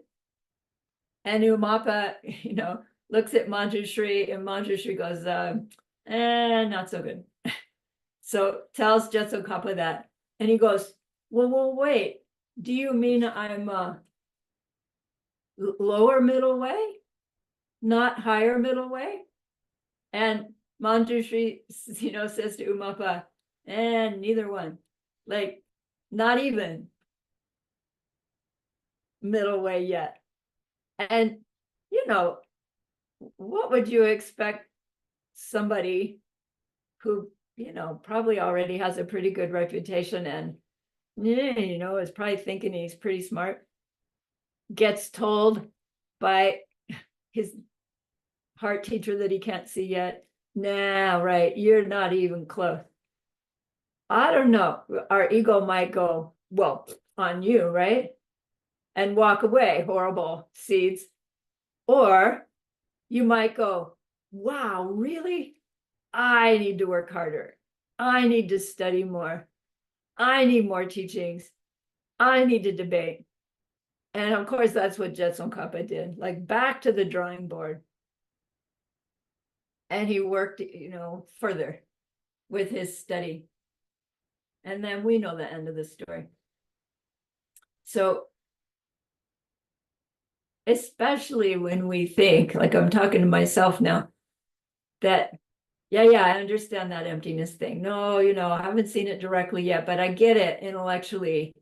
And Umapa, you know, looks at Manjushri, and Manjushri goes, not so good. So tells Tsongkhapa that. And he goes, well, wait, do you mean I'm lower middle way, not higher middle way? And Manjushri, you know, says to Umapa, and neither one, like not even middle way yet. And, you know, what would you expect somebody who, you know, probably already has a pretty good reputation and, you know, is probably thinking he's pretty smart, gets told by his heart teacher that he can't see yet, nah, right, you're not even close. I don't know, our ego might go, well, on you, right? And walk away, horrible seeds. Or you might go, wow, really? I need to work harder. I need to study more. I need more teachings. I need to debate. And of course, that's what Tsongkhapa did, like back to the drawing board. And he worked, you know, further with his study. And then we know the end of the story. So, especially when we think, like I'm talking to myself now, that, yeah, I understand that emptiness thing. No, you know, I haven't seen it directly yet, but I get it intellectually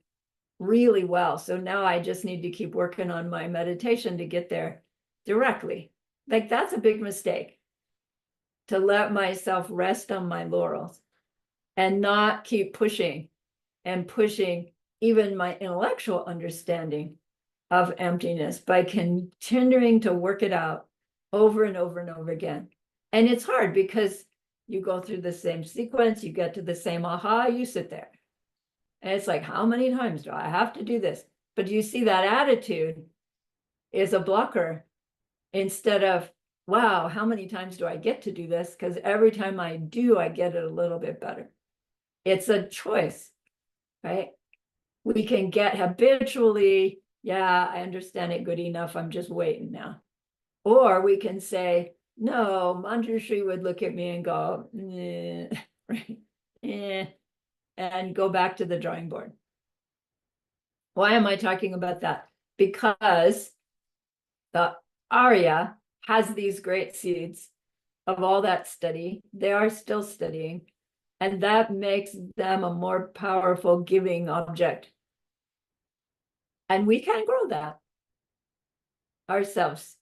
really well. So now I just need to keep working on my meditation to get there directly. Like that's a big mistake, to let myself rest on my laurels and not keep pushing and pushing even my intellectual understanding of emptiness by continuing to work it out over and over and over again. And it's hard because you go through the same sequence, you get to the same aha, you sit there. And it's like, how many times do I have to do this? But you see that attitude is a blocker instead of, wow, how many times do I get to do this? Because every time I do, I get it a little bit better. It's a choice, right? We can get habitually, yeah, I understand it good enough. I'm just waiting now. Or we can say, no, Manjushri would look at me and go, right? And go back to the drawing board. Why am I talking about that? Because the Arya has these great seeds of all that study. They are still studying, and that makes them a more powerful giving object. And we can grow that ourselves,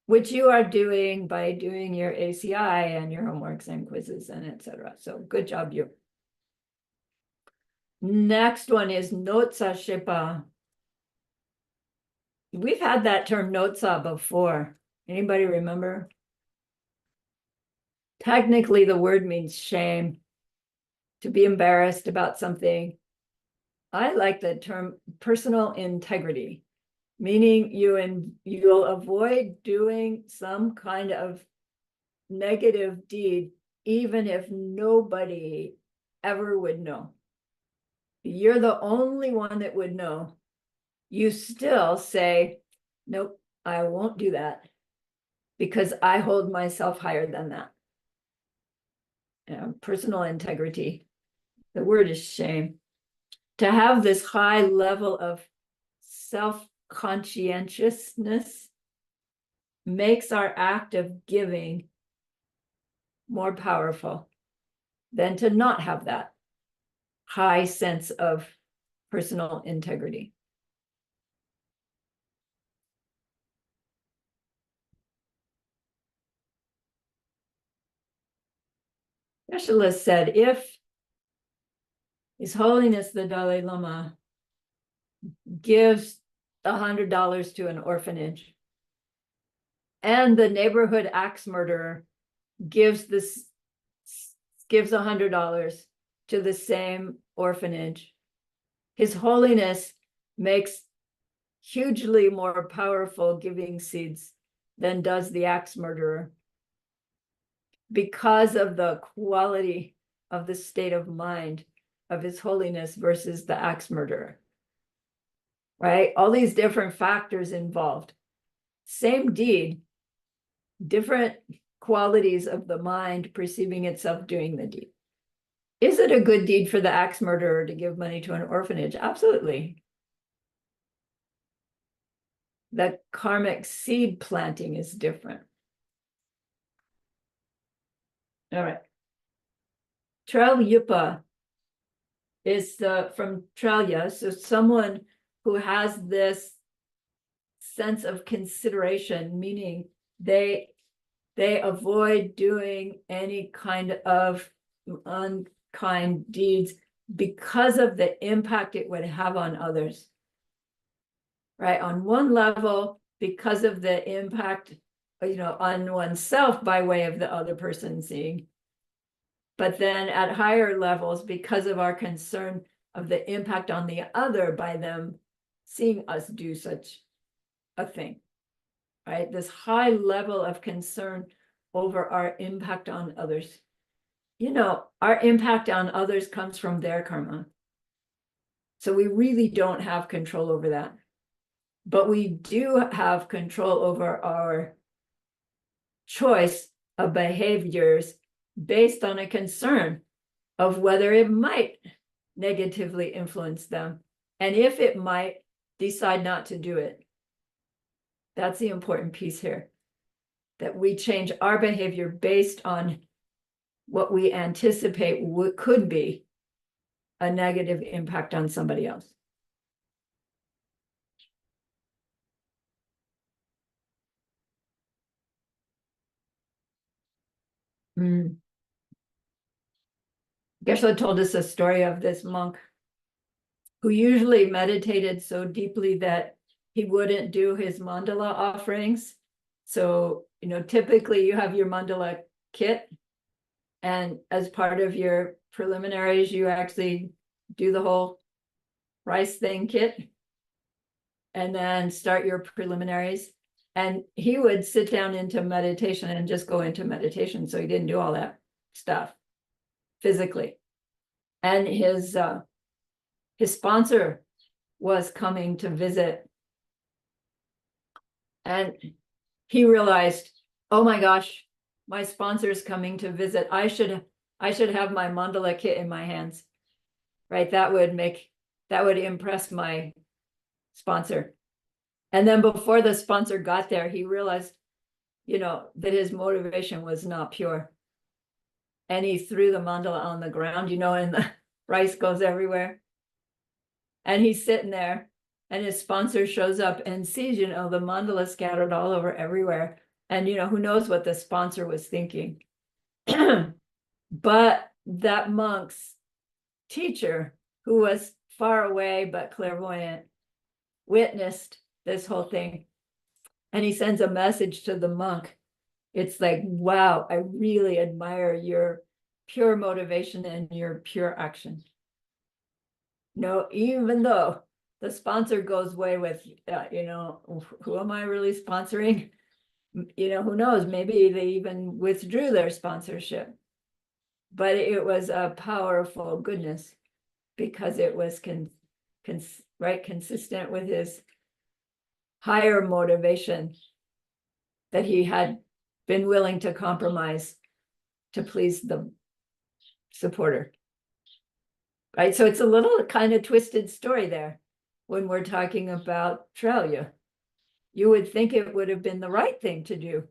which you are doing by doing your ACI and your homeworks and quizzes and etc. So good job, you. Next one is Notsa Shipa. We've had that term Notsa before. Anybody remember? Technically, the word means shame, to be embarrassed about something. I like the term personal integrity, meaning you'll avoid doing some kind of negative deed, even if nobody ever would know. You're the only one that would know. You still say, nope, I won't do that because I hold myself higher than that. Personal integrity. The word is shame. To have this high level of self-conscientiousness makes our act of giving more powerful than to not have that high sense of personal integrity. Specialist said, if His Holiness the Dalai Lama gives $100 to an orphanage, and the neighborhood axe murderer gives $100 to the same orphanage, His Holiness makes hugely more powerful giving seeds than does the axe murderer, because of the quality of the state of mind of His Holiness versus the axe murderer, right? All these different factors involved. Same deed, different qualities of the mind perceiving itself doing the deed. Is it a good deed for the axe murderer to give money to an orphanage? Absolutely. The karmic seed planting is different. All right. Tralyupa is from Tralya, so someone who has this sense of consideration, meaning they avoid doing any kind of unkind deeds because of the impact it would have on others. Right? On one level, because of the impact, on oneself by way of the other person seeing. But then at higher levels, because of our concern of the impact on the other by them seeing us do such a thing, right? This high level of concern over our impact on others. Our impact on others comes from their karma. So we really don't have control over that. But we do have control over our choice of behaviors based on a concern of whether it might negatively influence them. And if it might, decide not to do it. That's the important piece here, that we change our behavior based on what we anticipate could be a negative impact on somebody else. Geshe told us a story of this monk who usually meditated so deeply that he wouldn't do his mandala offerings. So, typically you have your mandala kit, and as part of your preliminaries, you actually do the whole rice thing kit. and then start your preliminaries. And he would sit down into meditation and just go into meditation. So he didn't do all that stuff physically. And his sponsor was coming to visit. And he realized, oh my gosh, my sponsor's coming to visit. I should have my mandala kit in my hands, right? That would impress my sponsor. And then before the sponsor got there, he realized, that his motivation was not pure. And he threw the mandala on the ground, and the rice goes everywhere. And he's sitting there, and his sponsor shows up and sees, the mandala scattered all over everywhere. And, who knows what the sponsor was thinking. But that monk's teacher, who was far away but clairvoyant, witnessed this whole thing. And he sends a message to the monk. It's like, wow, I really admire your pure motivation and your pure action. Even though the sponsor goes away with, who am I really sponsoring? Who knows? Maybe they even withdrew their sponsorship. But it was a powerful goodness because it was consistent with his higher motivation that he had been willing to compromise to please the supporter. Right. So it's a little kind of twisted story there when we're talking about Trelia. You would think it would have been the right thing to do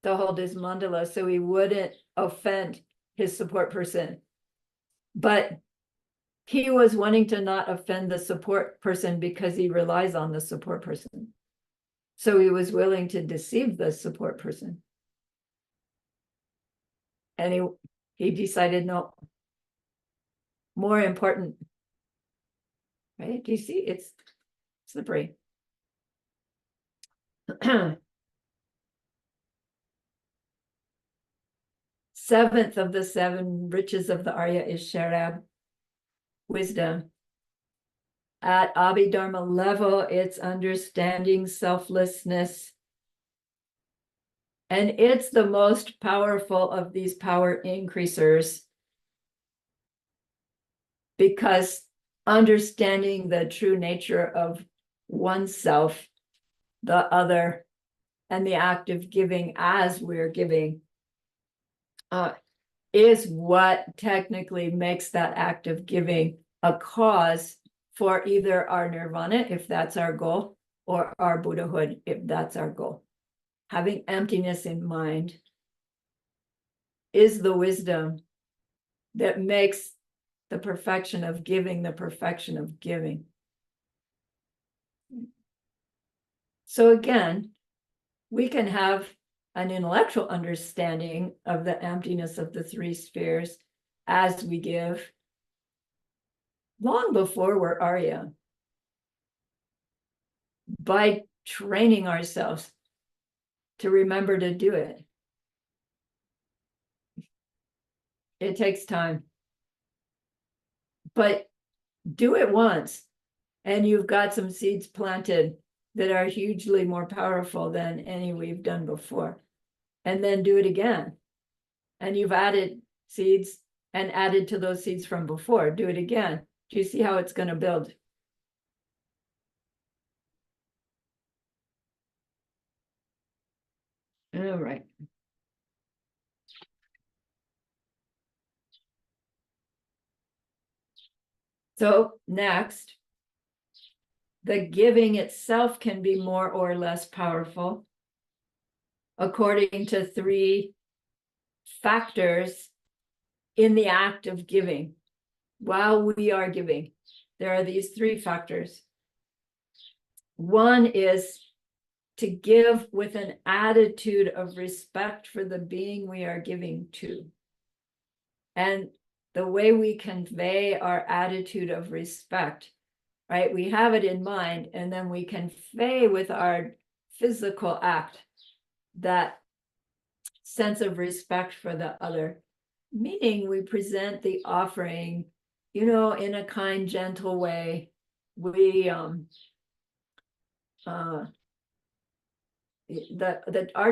to hold his mandala so he wouldn't offend his support person. But he was wanting to not offend the support person because he relies on the support person. So he was willing to deceive the support person. And he decided, no, more important, right? Do you see? It's slippery. Seventh of the seven riches of the Arya is Sharab, wisdom. At Abhidharma level, it's understanding selflessness. And it's the most powerful of these power increasers because understanding the true nature of oneself, the other, and the act of giving as we're giving is what technically makes that act of giving a cause for either our nirvana, if that's our goal, or our Buddhahood, if that's our goal. Having emptiness in mind is the wisdom that makes the perfection of giving the perfection of giving. So again, we can have an intellectual understanding of the emptiness of the three spheres as we give long before we're Arya, by training ourselves to remember to do it. It takes time, but do it once and you've got some seeds planted that are hugely more powerful than any we've done before. And then do it again. And you've added seeds and added to those seeds from before. Do it again. Do you see how it's going to build? All right. So next, the giving itself can be more or less powerful according to three factors in the act of giving. While we are giving, there are these three factors. One is to give with an attitude of respect for the being we are giving to. And the way we convey our attitude of respect, right? We have it in mind, and then we convey with our physical act that sense of respect for the other, meaning we present the offering, in a kind, gentle way. We our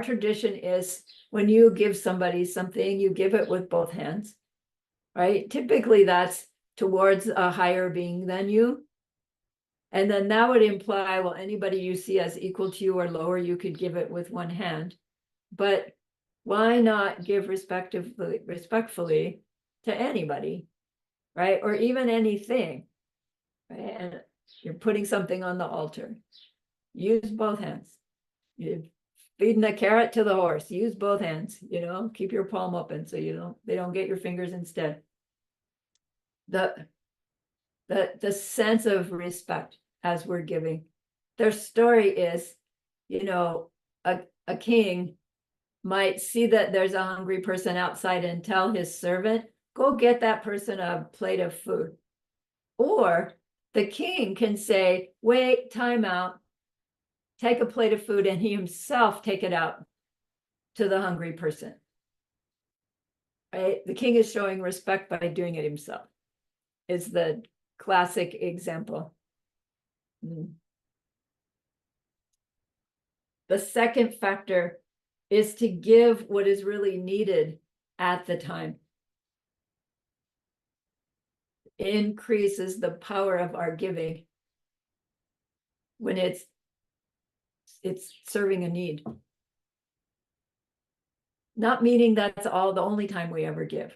tradition is when you give somebody something, you give it with both hands, right? Typically that's towards a higher being than you. And then that would imply, well, anybody you see as equal to you or lower, you could give it with one hand. But why not give respectfully to anybody, right? Or even anything, right? And you're putting something on the altar. Use both hands. You're feeding a carrot to the horse. Use both hands, keep your palm open so they don't get your fingers instead. The sense of respect as we're giving. Their story is, a king might see that there's a hungry person outside and tell his servant, go get that person a plate of food. Or the king can say, wait, time out, take a plate of food, and he himself take it out to the hungry person. Right? The king is showing respect by doing it himself, is the classic example. The second factor is to give what is really needed at the time. Increases the power of our giving when it's serving a need. Not meaning that's the only time we ever give,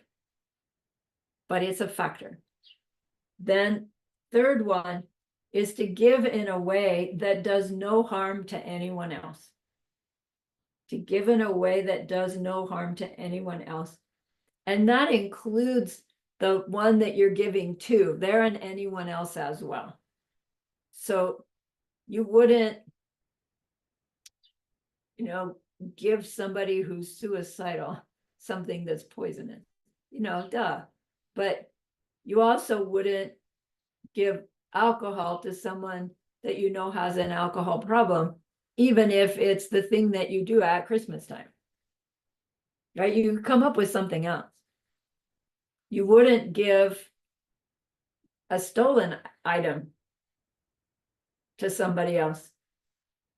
but it's a factor. Then third one is to give in a way that does no harm to anyone else. To give in a way that does no harm to anyone else. And that includes the one that you're giving to, there and anyone else as well. So you wouldn't, give somebody who's suicidal something that's poisonous, duh. But you also wouldn't give alcohol to someone that has an alcohol problem, even if it's the thing that you do at Christmas time, right? You come up with something else. You wouldn't give a stolen item to somebody else,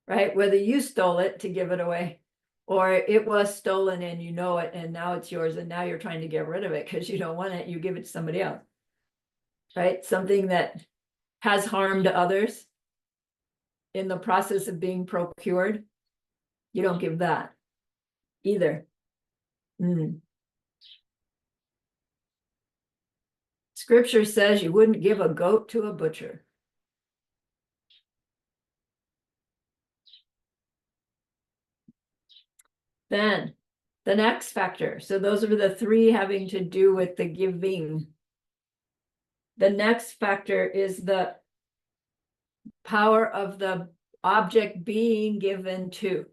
right? Whether you stole it to give it away, or it was stolen and you know it, and now it's yours, and now you're trying to get rid of it because you don't want it, you give it to somebody else, right? Something that has harmed others in the process of being procured, you don't give that either. Scripture says you wouldn't give a goat to a butcher. Then the next factor, so those are the three having to do with the giving. The next factor is the power of the object being given to,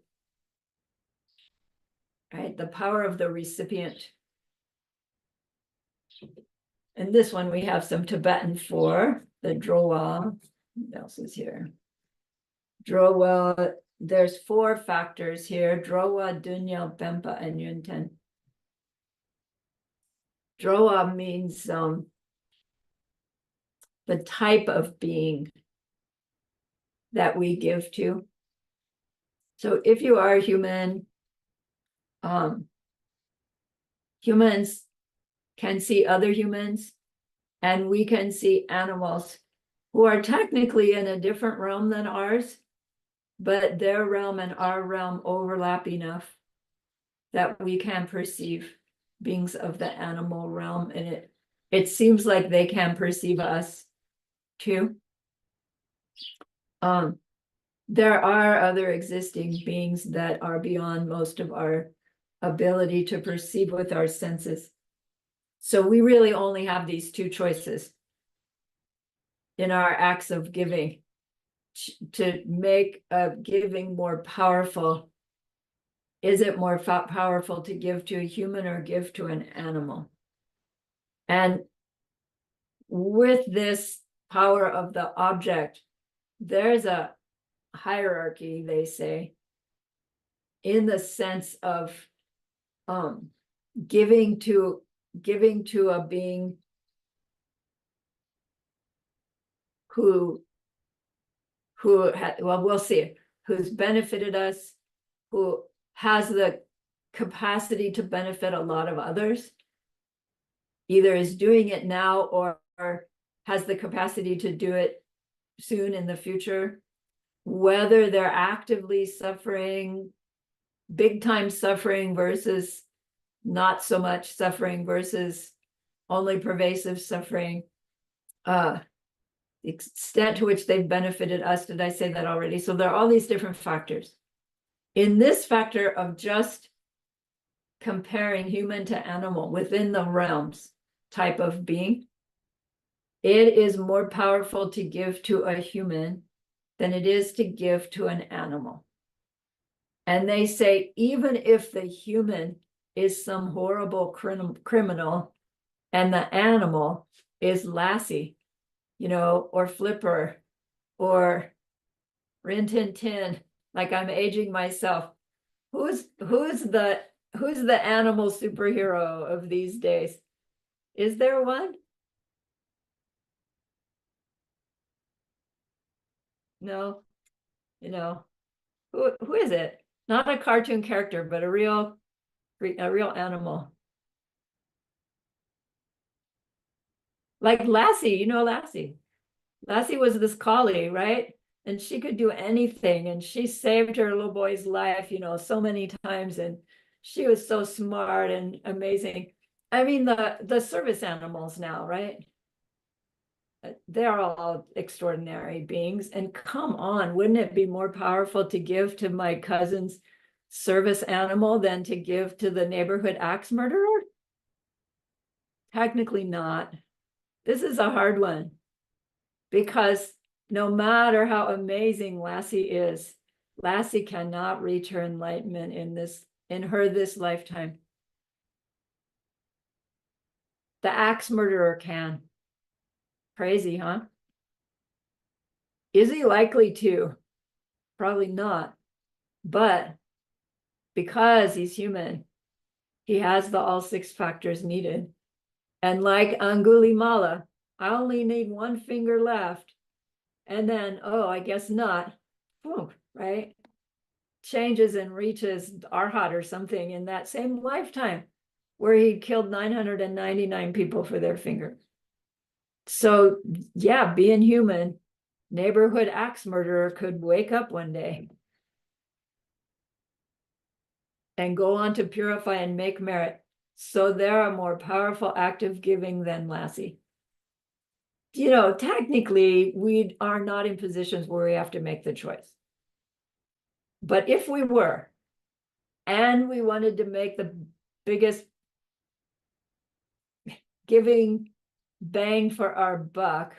right? The power of the recipient. And this one we have some Tibetan for, the drowa. What else is here? Drowa, there's 4 factors here, drowa, dunya, bempa, and yunten. Drowa means the type of being that we give to. So if you are human, humans can see other humans, and we can see animals who are technically in a different realm than ours, but their realm and our realm overlap enough that we can perceive beings of the animal realm, and it seems like they can perceive us too. There are other existing beings that are beyond most of our ability to perceive with our senses. So we really only have these 2 choices in our acts of giving to make giving more powerful. Is it more powerful to give to a human or give to an animal? And with this power of the object, there's a hierarchy, they say, in the sense of giving to a being who well, we'll see, who's benefited us, who has the capacity to benefit a lot of others, either is doing it now or has the capacity to do it soon in the future, whether they're actively suffering, big time suffering versus not so much suffering versus only pervasive suffering, the extent to which they've benefited us. Did I say that already? So there are all these different factors. In this factor of just comparing human to animal within the realms type of being, it is more powerful to give to a human than it is to give to an animal. And they say, even if the human is some horrible criminal and the animal is Lassie, or Flipper, or Rin Tin Tin, like I'm aging myself. Who's the animal superhero of these days? Is there one? No, who is it? Not a cartoon character, but a real animal. Like Lassie, Lassie. Lassie was this collie, right? And she could do anything. And she saved her little boy's life, so many times. And she was so smart and amazing. I mean, the service animals now, right? They're all extraordinary beings. And come on, wouldn't it be more powerful to give to my cousin's service animal than to give to the neighborhood axe murderer? Technically not. This is a hard one, because no matter how amazing Lassie is, Lassie cannot reach her enlightenment in this lifetime. The axe murderer can. Crazy, huh? Is he likely to? Probably not. But because he's human, he has the all six factors needed. And like Angulimala, I only need one finger left. And then, oh, I guess not. Boom, right? Changes and reaches Arhat or something in that same lifetime where he killed 999 people for their finger. So yeah, being human, neighborhood axe murderer could wake up one day and go on to purify and make merit. So they're a more powerful act of giving than Lassie. Technically, we are not in positions where we have to make the choice. But if we were, and we wanted to make the biggest giving bang for our buck,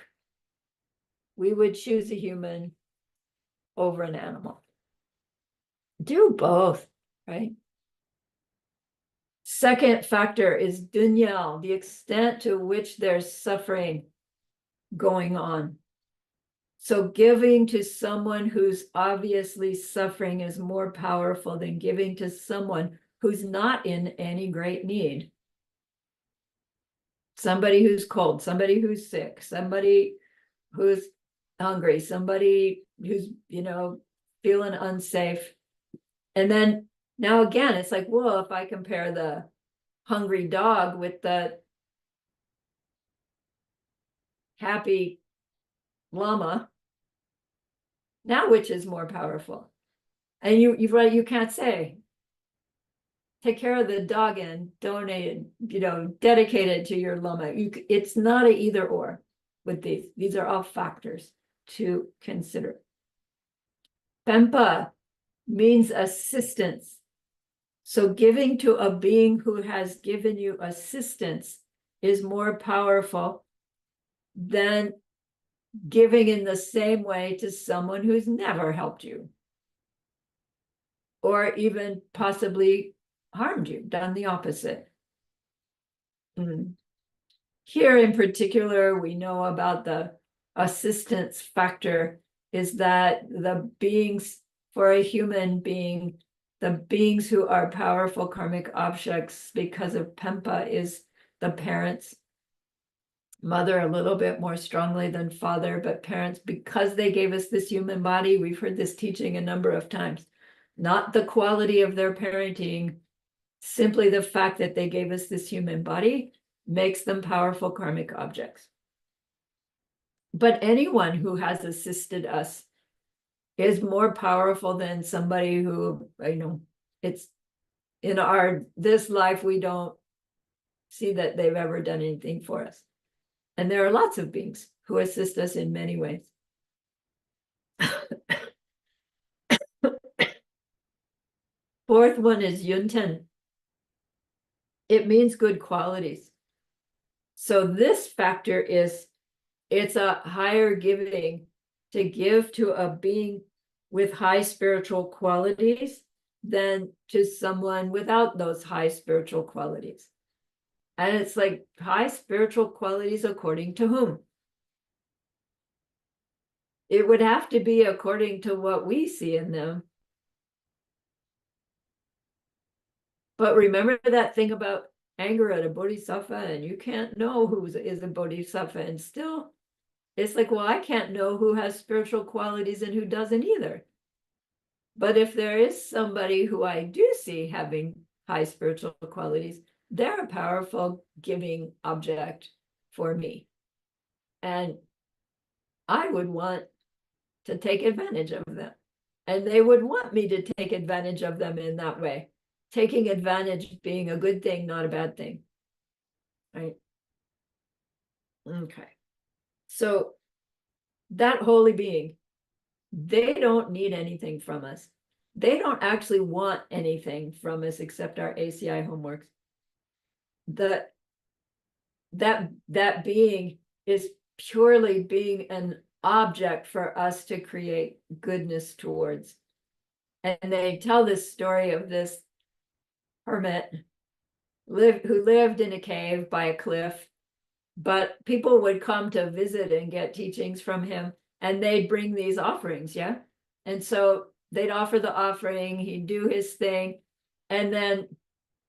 we would choose a human over an animal. Do both, right? Second factor is dunyal, the extent to which there's suffering going on. So giving to someone who's obviously suffering is more powerful than giving to someone who's not in any great need. Somebody who's cold, somebody who's sick, somebody who's hungry, somebody who's, feeling unsafe. And then now again, it's like, well, if I compare the hungry dog with the happy llama, now which is more powerful? And you can't say. Take care of the dog and donate it, dedicate it to your llama. It's not an either or with these. These are all factors to consider. Pempa means assistance. So giving to a being who has given you assistance is more powerful than giving in the same way to someone who's never helped you, or even possibly harmed you, done the opposite. Here in particular, we know about the assistance factor is that the beings, for a human being, the beings who are powerful karmic objects because of Pempa is the parents, mother a little bit more strongly than father, but parents, because they gave us this human body, we've heard this teaching a number of times, not the quality of their parenting, simply the fact that they gave us this human body makes them powerful karmic objects. But anyone who has assisted us is more powerful than somebody who, it's in this life, we don't see that they've ever done anything for us. And there are lots of beings who assist us in many ways. Fourth one is Yunten. It means good qualities. So this factor is, it's a higher giving to give to a being with high spiritual qualities than to someone without those high spiritual qualities. And it's like high spiritual qualities according to whom? It would have to be according to what we see in them. But remember that thing about anger at a bodhisattva, and you can't know who is a bodhisattva, and still it's like, well, I can't know who has spiritual qualities and who doesn't either. But if there is somebody who I do see having high spiritual qualities, they're a powerful giving object for me. And I would want to take advantage of them. And they would want me to take advantage of them in that way. Taking advantage being a good thing, not a bad thing. Right? Okay. So that holy being, they don't need anything from us. They don't actually want anything from us except our ACI homeworks. That being is purely being an object for us to create goodness towards. And they tell this story of this hermit who lived in a cave by a cliff, but people would come to visit and get teachings from him, and they'd bring these offerings, yeah? And so they'd offer the offering, he'd do his thing, and then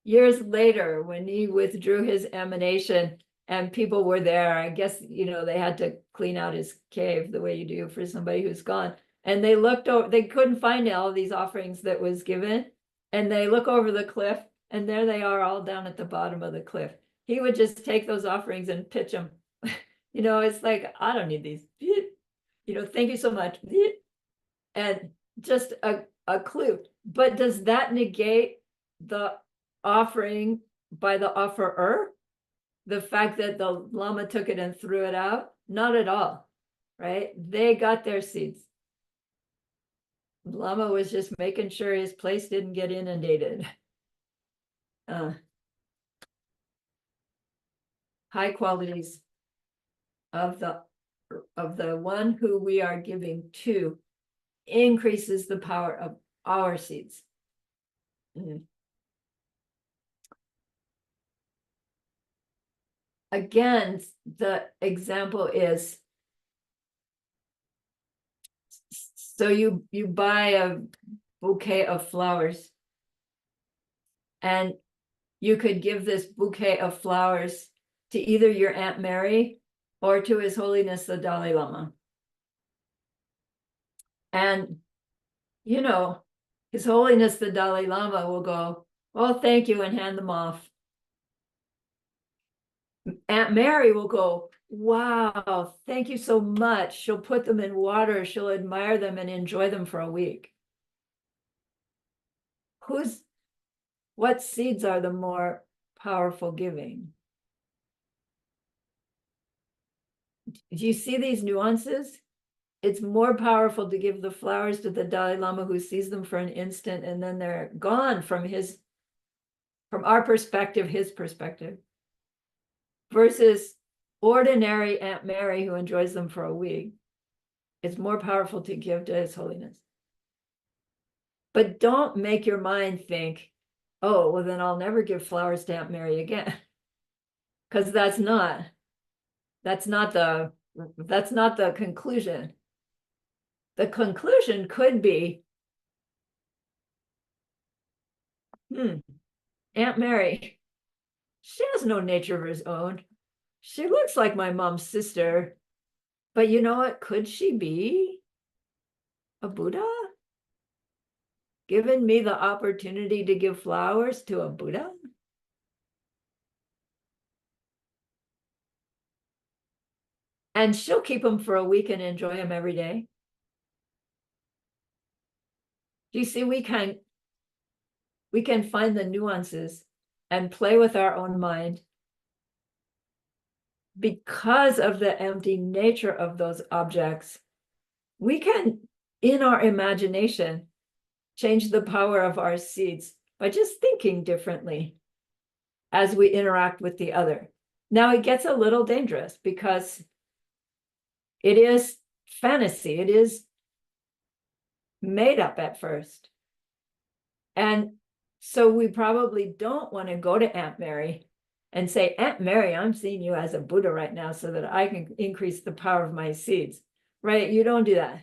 years later, when he withdrew his emanation and people were there, I guess, they had to clean out his cave the way you do for somebody who's gone. And they looked over, they couldn't find all these offerings that was given. And they look over the cliff, and there they are all down at the bottom of the cliff. He would just take those offerings and pitch them. It's like, I don't need these. Thank you so much. And just a clue. But does that negate the offering by the offerer? The fact that the Lama took it and threw it out? Not at all, right? They got their seeds. The Lama was just making sure his place didn't get inundated. High qualities of the one who we are giving to increases the power of our seeds. Again, the example is, so you buy a bouquet of flowers, and you could give this bouquet of flowers to either your Aunt Mary or to His Holiness the Dalai Lama. And, His Holiness the Dalai Lama will go, well, thank you, and hand them off. Aunt Mary will go, wow, thank you so much. She'll put them in water. She'll admire them and enjoy them for a week. What seeds are the more powerful giving? Do you see these nuances? It's more powerful to give the flowers to the Dalai Lama, who sees them for an instant and then they're gone from our perspective, his perspective, versus ordinary Aunt Mary who enjoys them for a week. It's more powerful to give to His Holiness. But don't make your mind think, oh, well, then I'll never give flowers to Aunt Mary again. Because that's not the conclusion. The conclusion could be, Aunt Mary, she has no nature of her own. she looks like my mom's sister, but you know what? Could she be a Buddha? Given me the opportunity to give flowers to a Buddha? And she'll keep them for a week and enjoy them every day. Do you see, we can find the nuances and play with our own mind because of the empty nature of those objects. We can, in our imagination, change the power of our seeds by just thinking differently as we interact with the other. Now it gets a little dangerous because it is fantasy. It is made up at first. And so we probably don't want to go to Aunt Mary and say, Aunt Mary, I'm seeing you as a Buddha right now so that I can increase the power of my seeds, right? You don't do that.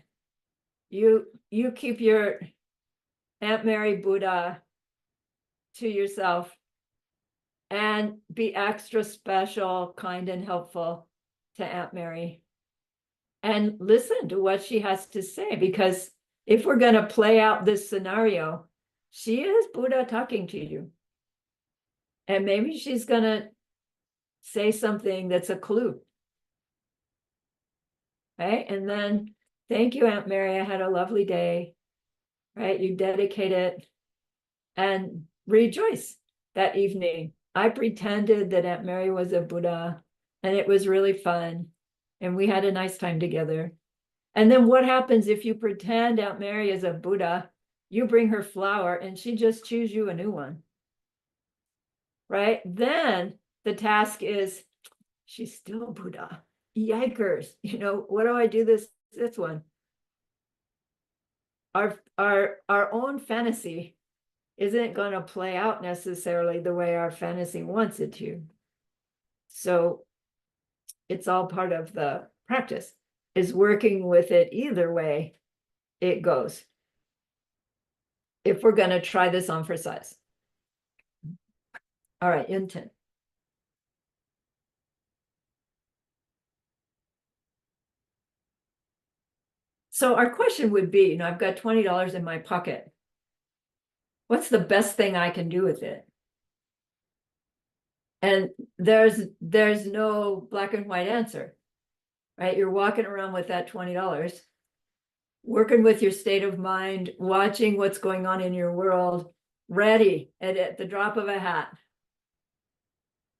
You keep your Aunt Mary Buddha to yourself and be extra special, kind, and helpful to Aunt Mary. And listen to what she has to say, because if we're going to play out this scenario, she is Buddha talking to you. And maybe she's going to say something that's a clue. Right? And then, thank you, Aunt Mary. I had a lovely day. Right? You dedicate it and rejoice that evening. I pretended that Aunt Mary was a Buddha, and it was really fun. And we had a nice time together. And then what happens if you pretend Aunt Mary is a Buddha? You bring her flower and she just chews you a new one. Right? Then the task is, she's still Buddha. Yikers. You know, what do I do this one? Our own fantasy isn't going to play out necessarily the way our fantasy wants it to. So it's all part of the practice, is working with it either way it goes, if we're going to try this on for size. All right, intent. So our question would be, you know, I've got $20 in my pocket. What's the best thing I can do with it? And there's no black and white answer, right? You're walking around with that $20, working with your state of mind, watching what's going on in your world, ready at the drop of a hat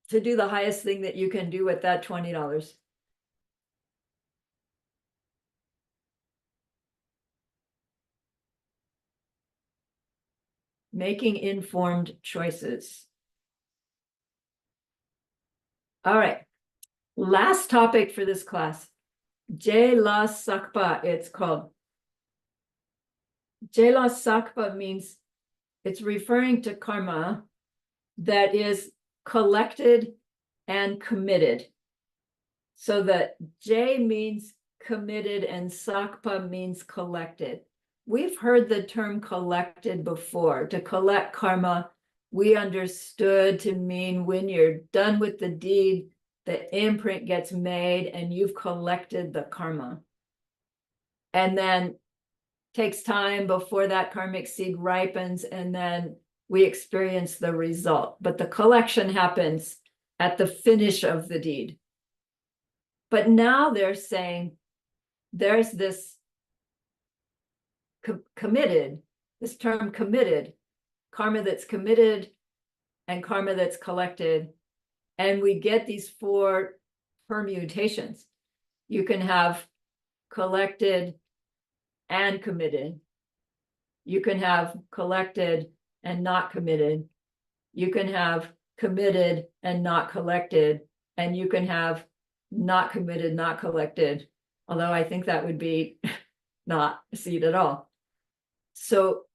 to do the highest thing that you can do with that $20. Making informed choices. All right, last topic for this class. Jela Sakpa, it's called. Jela Sakpa means it's referring to karma that is collected and committed. So that J means committed and Sakpa means collected. We've heard the term collected before. To collect karma, we understood to mean when you're done with the deed, the imprint gets made and you've collected the karma. And then takes time before that karmic seed ripens, and then we experience the result. But the collection happens at the finish of the deed. But now they're saying there's this committed, this term committed, karma that's committed and karma that's collected. And we get these 4 permutations. You can have collected and committed. You can have collected and not committed. You can have committed and not collected. And you can have not committed, not collected. Although I think that would be not a seed at all. So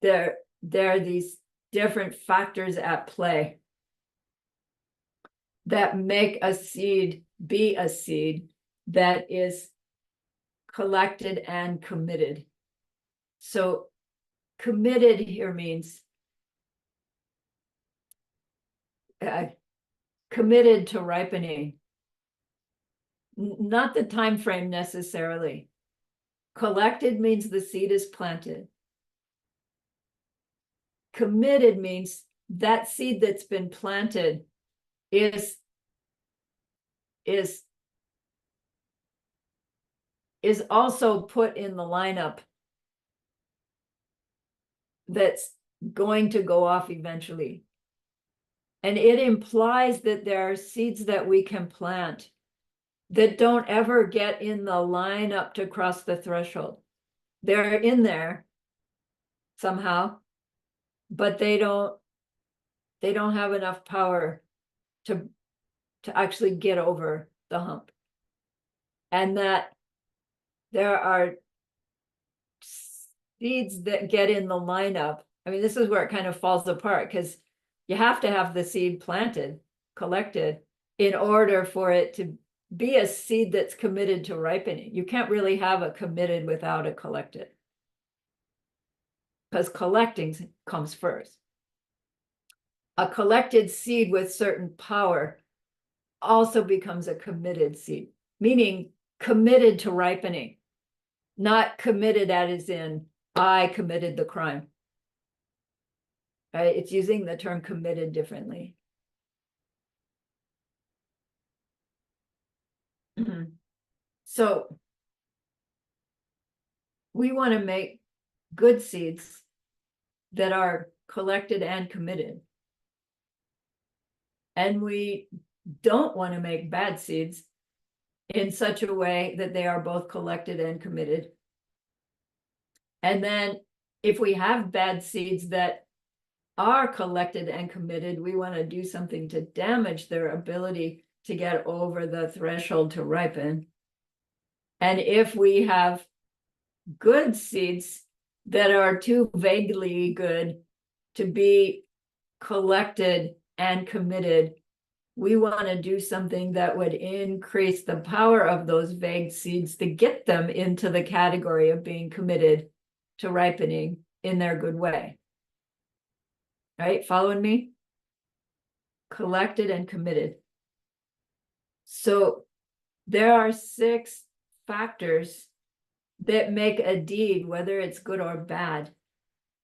there are these different factors at play that make a seed be a seed that is collected and committed. So committed here means committed to ripening. Not the time frame necessarily. Collected means the seed is planted. Committed means that seed that's been planted is also put in the lineup that's going to go off eventually. And it implies that there are seeds that we can plant that don't ever get in the lineup to cross the threshold. They're in there somehow, but they don't have enough power to actually get over the hump. And that there are seeds that get in the lineup. I mean, this is where it kind of falls apart, because you have to have the seed planted, collected, in order for it to be a seed that's committed to ripening. You can't really have a committed without a collected, because collecting comes first. A collected seed with certain power also becomes a committed seed, meaning committed to ripening, not committed as in I committed the crime. Right? It's using the term committed differently. So we want to make good seeds that are collected and committed. And we don't want to make bad seeds in such a way that they are both collected and committed. And then if we have bad seeds that are collected and committed, we want to do something to damage their ability to get over the threshold to ripen. And if we have good seeds that are too vaguely good to be collected and committed, we want to do something that would increase the power of those vague seeds to get them into the category of being committed to ripening in their good way. Right? Following me? Collected and committed. So there are 6 factors that make a deed, whether it's good or bad,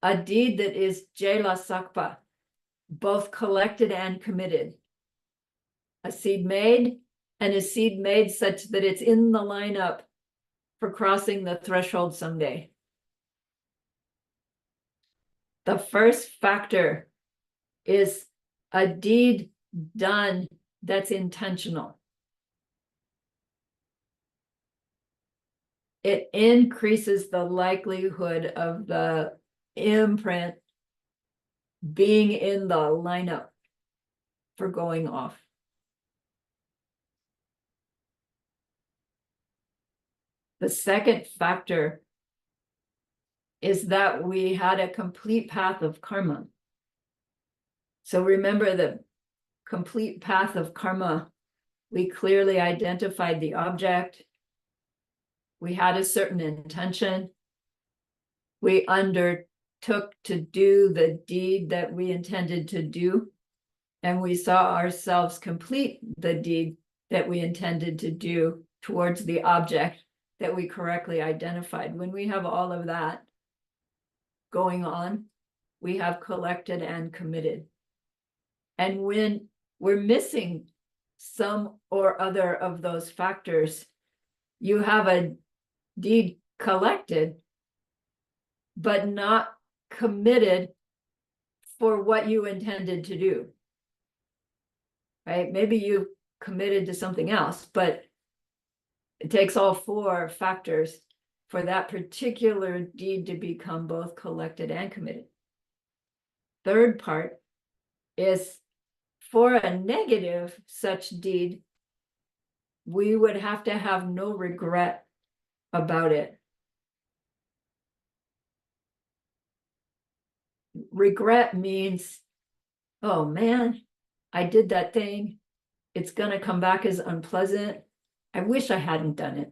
a deed that is jela sakpa, both collected and committed. A seed made, and a seed made such that it's in the lineup for crossing the threshold someday. The first factor is a deed done that's intentional. It increases the likelihood of the imprint being in the lineup for going off. The second factor is that we had a complete path of karma. So remember the complete path of karma, we clearly identified the object. We had a certain intention. We undertook to do the deed that we intended to do. And we saw ourselves complete the deed that we intended to do towards the object that we correctly identified. When we have all of that going on, we have collected and committed. And when we're missing some or other of those factors, you have a deed collected, but not committed for what you intended to do. Right? Maybe you committed to something else, but it takes all 4 factors for that particular deed to become both collected and committed. Third part is, for a negative such deed, we would have to have no regret about it. Regret means, oh man, I did that thing. It's going to come back as unpleasant. I wish I hadn't done it.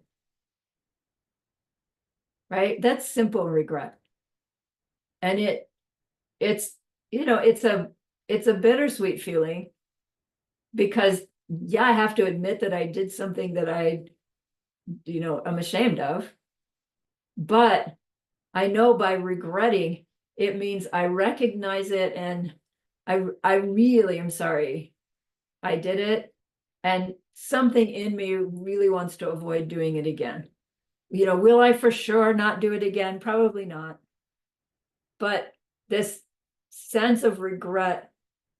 Right? That's simple regret. And it's a bittersweet feeling, because yeah, I have to admit that I did something that I'm ashamed of. But I know by regretting, it means I recognize it and I really am sorry I did it. And something in me really wants to avoid doing it again. Will I for sure not do it again? Probably not. But this sense of regret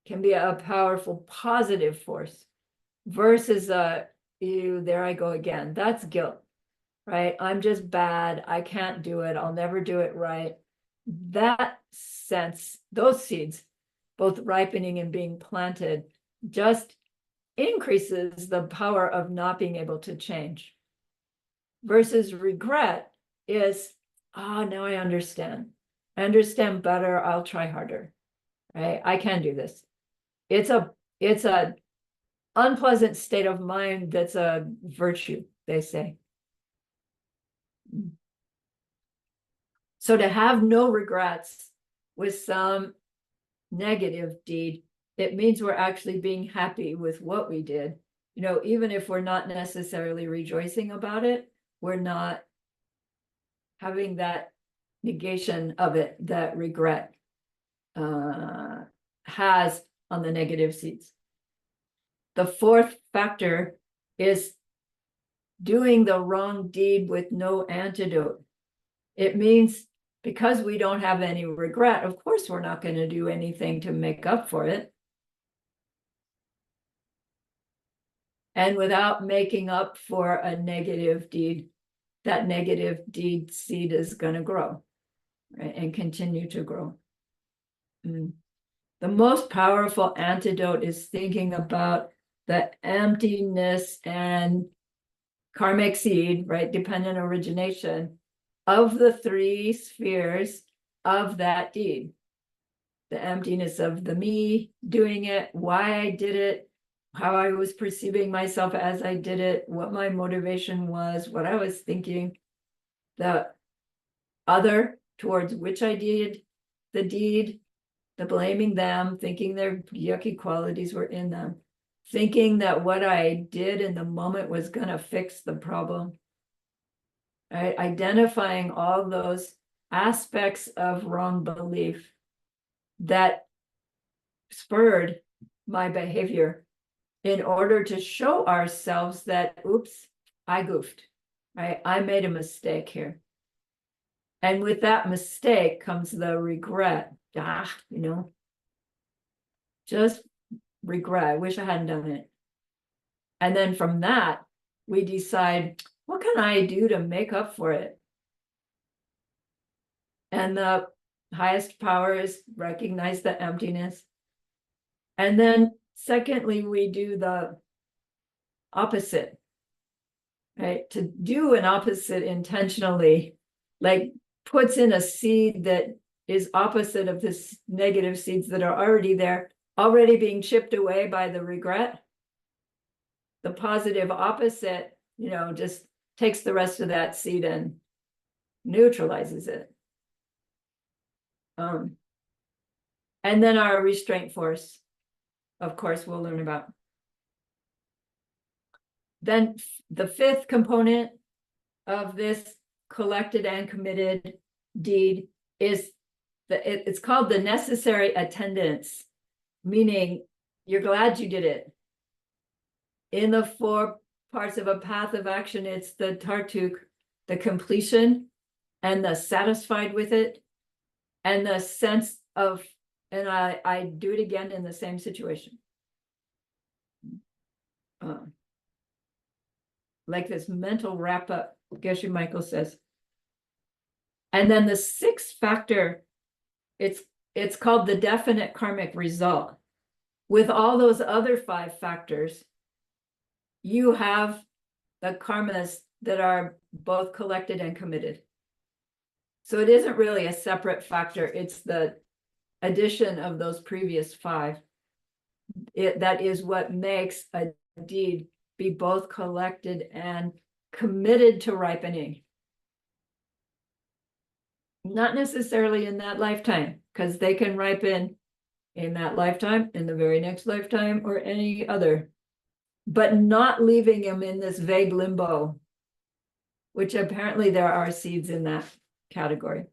can be a powerful positive force versus there I go again. That's guilt, right? I'm just bad. I can't do it. I'll never do it right. That sense, those seeds, both ripening and being planted, just increases the power of not being able to change. Versus regret is, now I understand. I understand better. I'll try harder. Right? I can do this. It's a unpleasant state of mind that's a virtue, they say. So to have no regrets with some negative deed, it means we're actually being happy with what we did. Even if we're not necessarily rejoicing about it, we're not having that negation of it that regret has on the negative seeds. The fourth factor is doing the wrong deed with no antidote. It means because we don't have any regret, of course, we're not going to do anything to make up for it. And without making up for a negative deed, that negative deed seed is going to grow, right, and continue to grow. The most powerful antidote is thinking about the emptiness and karmic seed, right, dependent origination of the three spheres of that deed. The emptiness of the me doing it, why I did it, how I was perceiving myself as I did it, what my motivation was, what I was thinking, the other towards which I did the deed, the blaming them, thinking their yucky qualities were in them, thinking that what I did in the moment was going to fix the problem. Right? Identifying all those aspects of wrong belief that spurred my behavior in order to show ourselves that, oops, I goofed, right? I made a mistake here. And with that mistake comes the regret. Just regret. I wish I hadn't done it. And then from that, we decide, what can I do to make up for it? And the highest power is recognize the emptiness. And then secondly, we do the opposite, right? To do an opposite intentionally, like puts in a seed that is opposite of this negative seeds that are already there, already being chipped away by the regret. The positive opposite, just takes the rest of that seed and neutralizes it. And then our restraint force, of course, we'll learn about. Then the fifth component of this collected and committed deed is it's called the necessary attendance, meaning you're glad you did it. In the 4 parts of a path of action, it's the Tartuk, the completion and the satisfied with it, and the sense of, and I do it again in the same situation. Like this mental wrap up, Geshe Michael says. And then the 6th factor, it's called the definite karmic result. With all those other 5 factors, you have the karmas that are both collected and committed. So it isn't really a separate factor. It's the addition of those previous 5. That is what makes a deed be both collected and committed to ripening. Not necessarily in that lifetime, because they can ripen in that lifetime, in the very next lifetime, or any other, but not leaving him in this vague limbo, which apparently there are seeds in that category.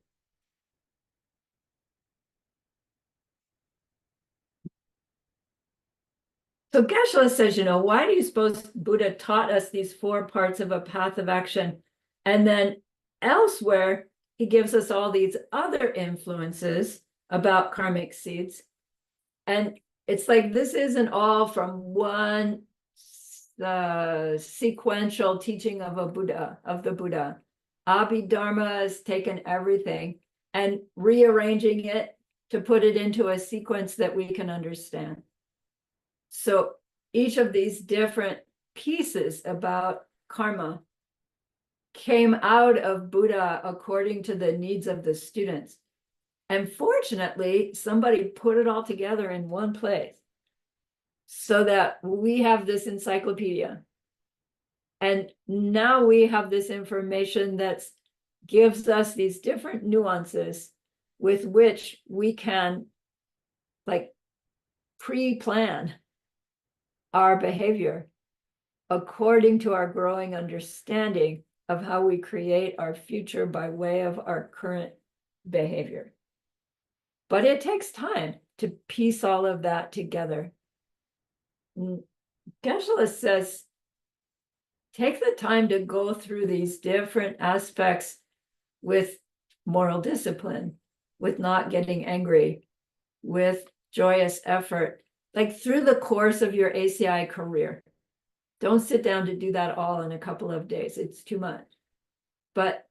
So Geshe-la says, why do you suppose Buddha taught us these 4 parts of a path of action? And then elsewhere, he gives us all these other influences about karmic seeds. And it's like, this isn't all from one sequential teaching of the Buddha. Abhidharma has taken everything and rearranging it to put it into a sequence that we can understand. So each of these different pieces about karma came out of Buddha according to the needs of the students. And fortunately, somebody put it all together in one place so that we have this encyclopedia. And now we have this information that gives us these different nuances with which we can like pre-plan our behavior according to our growing understanding of how we create our future by way of our current behavior. But it takes time to piece all of that together. Geshe-la says, take the time to go through these different aspects with moral discipline, with not getting angry, with joyous effort, like through the course of your ACI career. Don't sit down to do that all in a couple of days. It's too much. But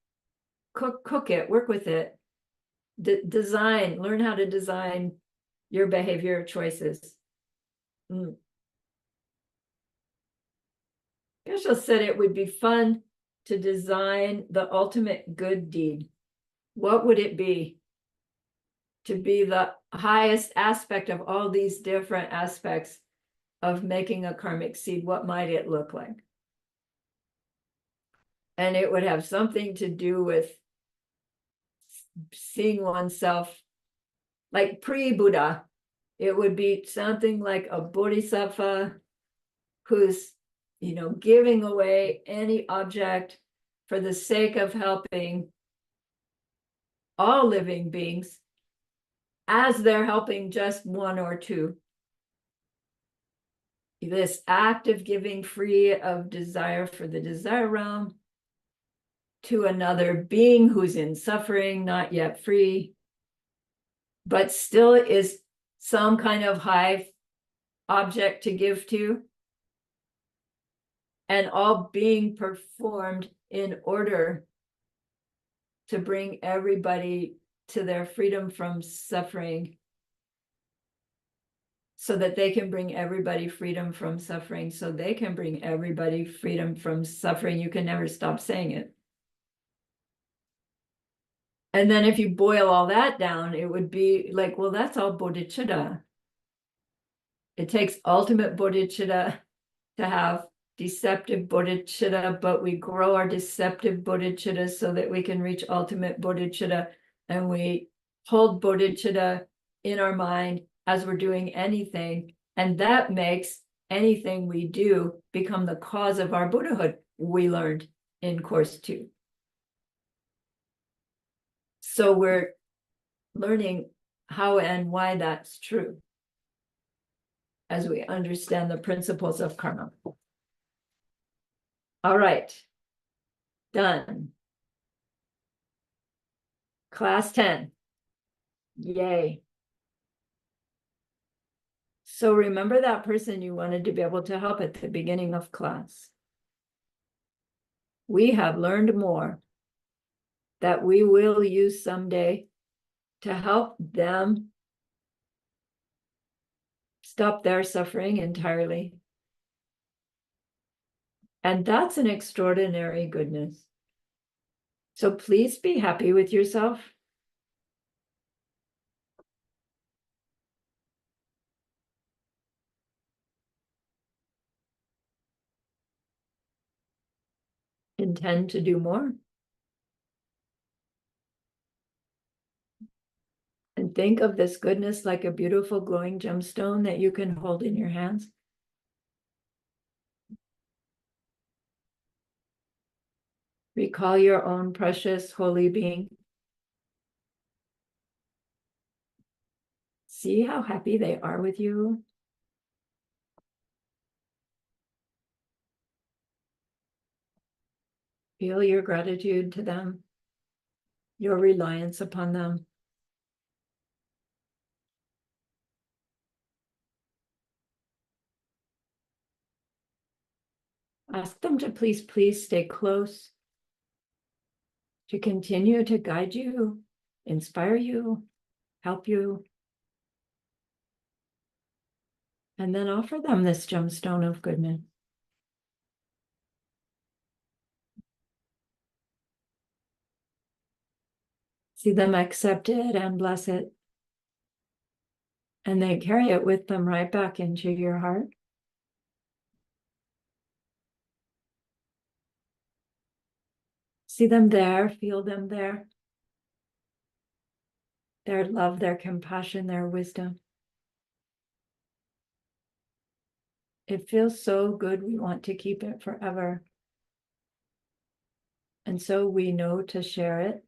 cook it, work with it, design, learn how to design your behavior choices. Geshe said it would be fun to design the ultimate good deed. What would it be? To be the highest aspect of all these different aspects of making a karmic seed, what might it look like? And it would have something to do with seeing oneself like pre-Buddha. It would be something like a bodhisattva who's, giving away any object for the sake of helping all living beings as they're helping just one or two. This act of giving free of desire for the desire realm to another being who's in suffering, not yet free, but still is some kind of high object to give to, and all being performed in order to bring everybody to their freedom from suffering, so that they can bring everybody freedom from suffering, so they can bring everybody freedom from suffering. You can never stop saying it. And then if you boil all that down, it would be like, well, that's all bodhicitta. It takes ultimate bodhicitta to have deceptive bodhicitta, but we grow our deceptive bodhicitta so that we can reach ultimate bodhicitta, and we hold bodhicitta in our mind as we're doing anything, and that makes anything we do become the cause of our Buddhahood, we learned in course 2. So we're learning how and why that's true as we understand the principles of karma. All right, done. Class 10. Yay. So remember that person you wanted to be able to help at the beginning of class. We have learned more that we will use someday to help them stop their suffering entirely. And that's an extraordinary goodness. So please be happy with yourself. Intend to do more. And And think of this goodness like a beautiful glowing gemstone that you can hold in your hands. Recall your own precious holy being. See how happy they are with you. Feel your gratitude to them, your reliance upon them. Ask them to please stay close, to continue to guide you, inspire you, help you. And then offer them this gemstone of goodness. See them accept it and bless it. And then carry it with them right back into your heart. See them there, feel them there. Their love, their compassion, their wisdom. It feels so good, we want to keep it forever. And so we know to share it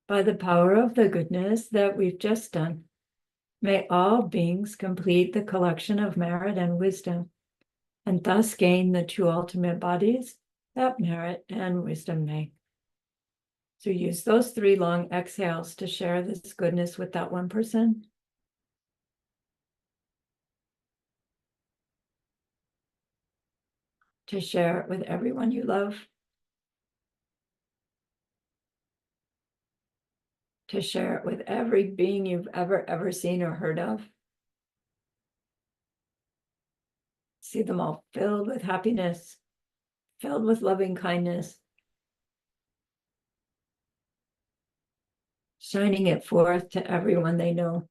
by the power of the goodness that we've just done. May all beings complete the collection of merit and wisdom, and thus gain the two ultimate bodies that merit and wisdom make. So use those 3 long exhales to share this goodness with that one person. To share it with everyone you love. To share it with every being you've ever seen or heard of. See them all filled with happiness, filled with loving kindness, shining it forth to everyone they know.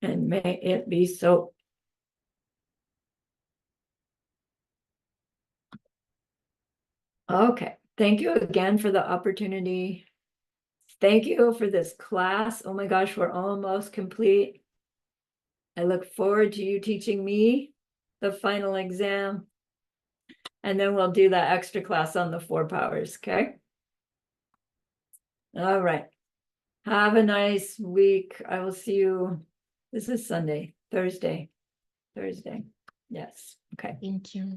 And may it be so. Okay, thank you again for the opportunity. Thank you for this class. Oh my gosh, we're almost complete. I look forward to you teaching me the final exam. And then we'll do that extra class on the 4 powers, okay? All right. Have a nice week. I will see you. This is Sunday, Thursday. Yes, okay. Thank you.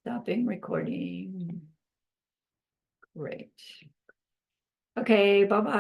Stopping recording. Great. Okay, bye-bye.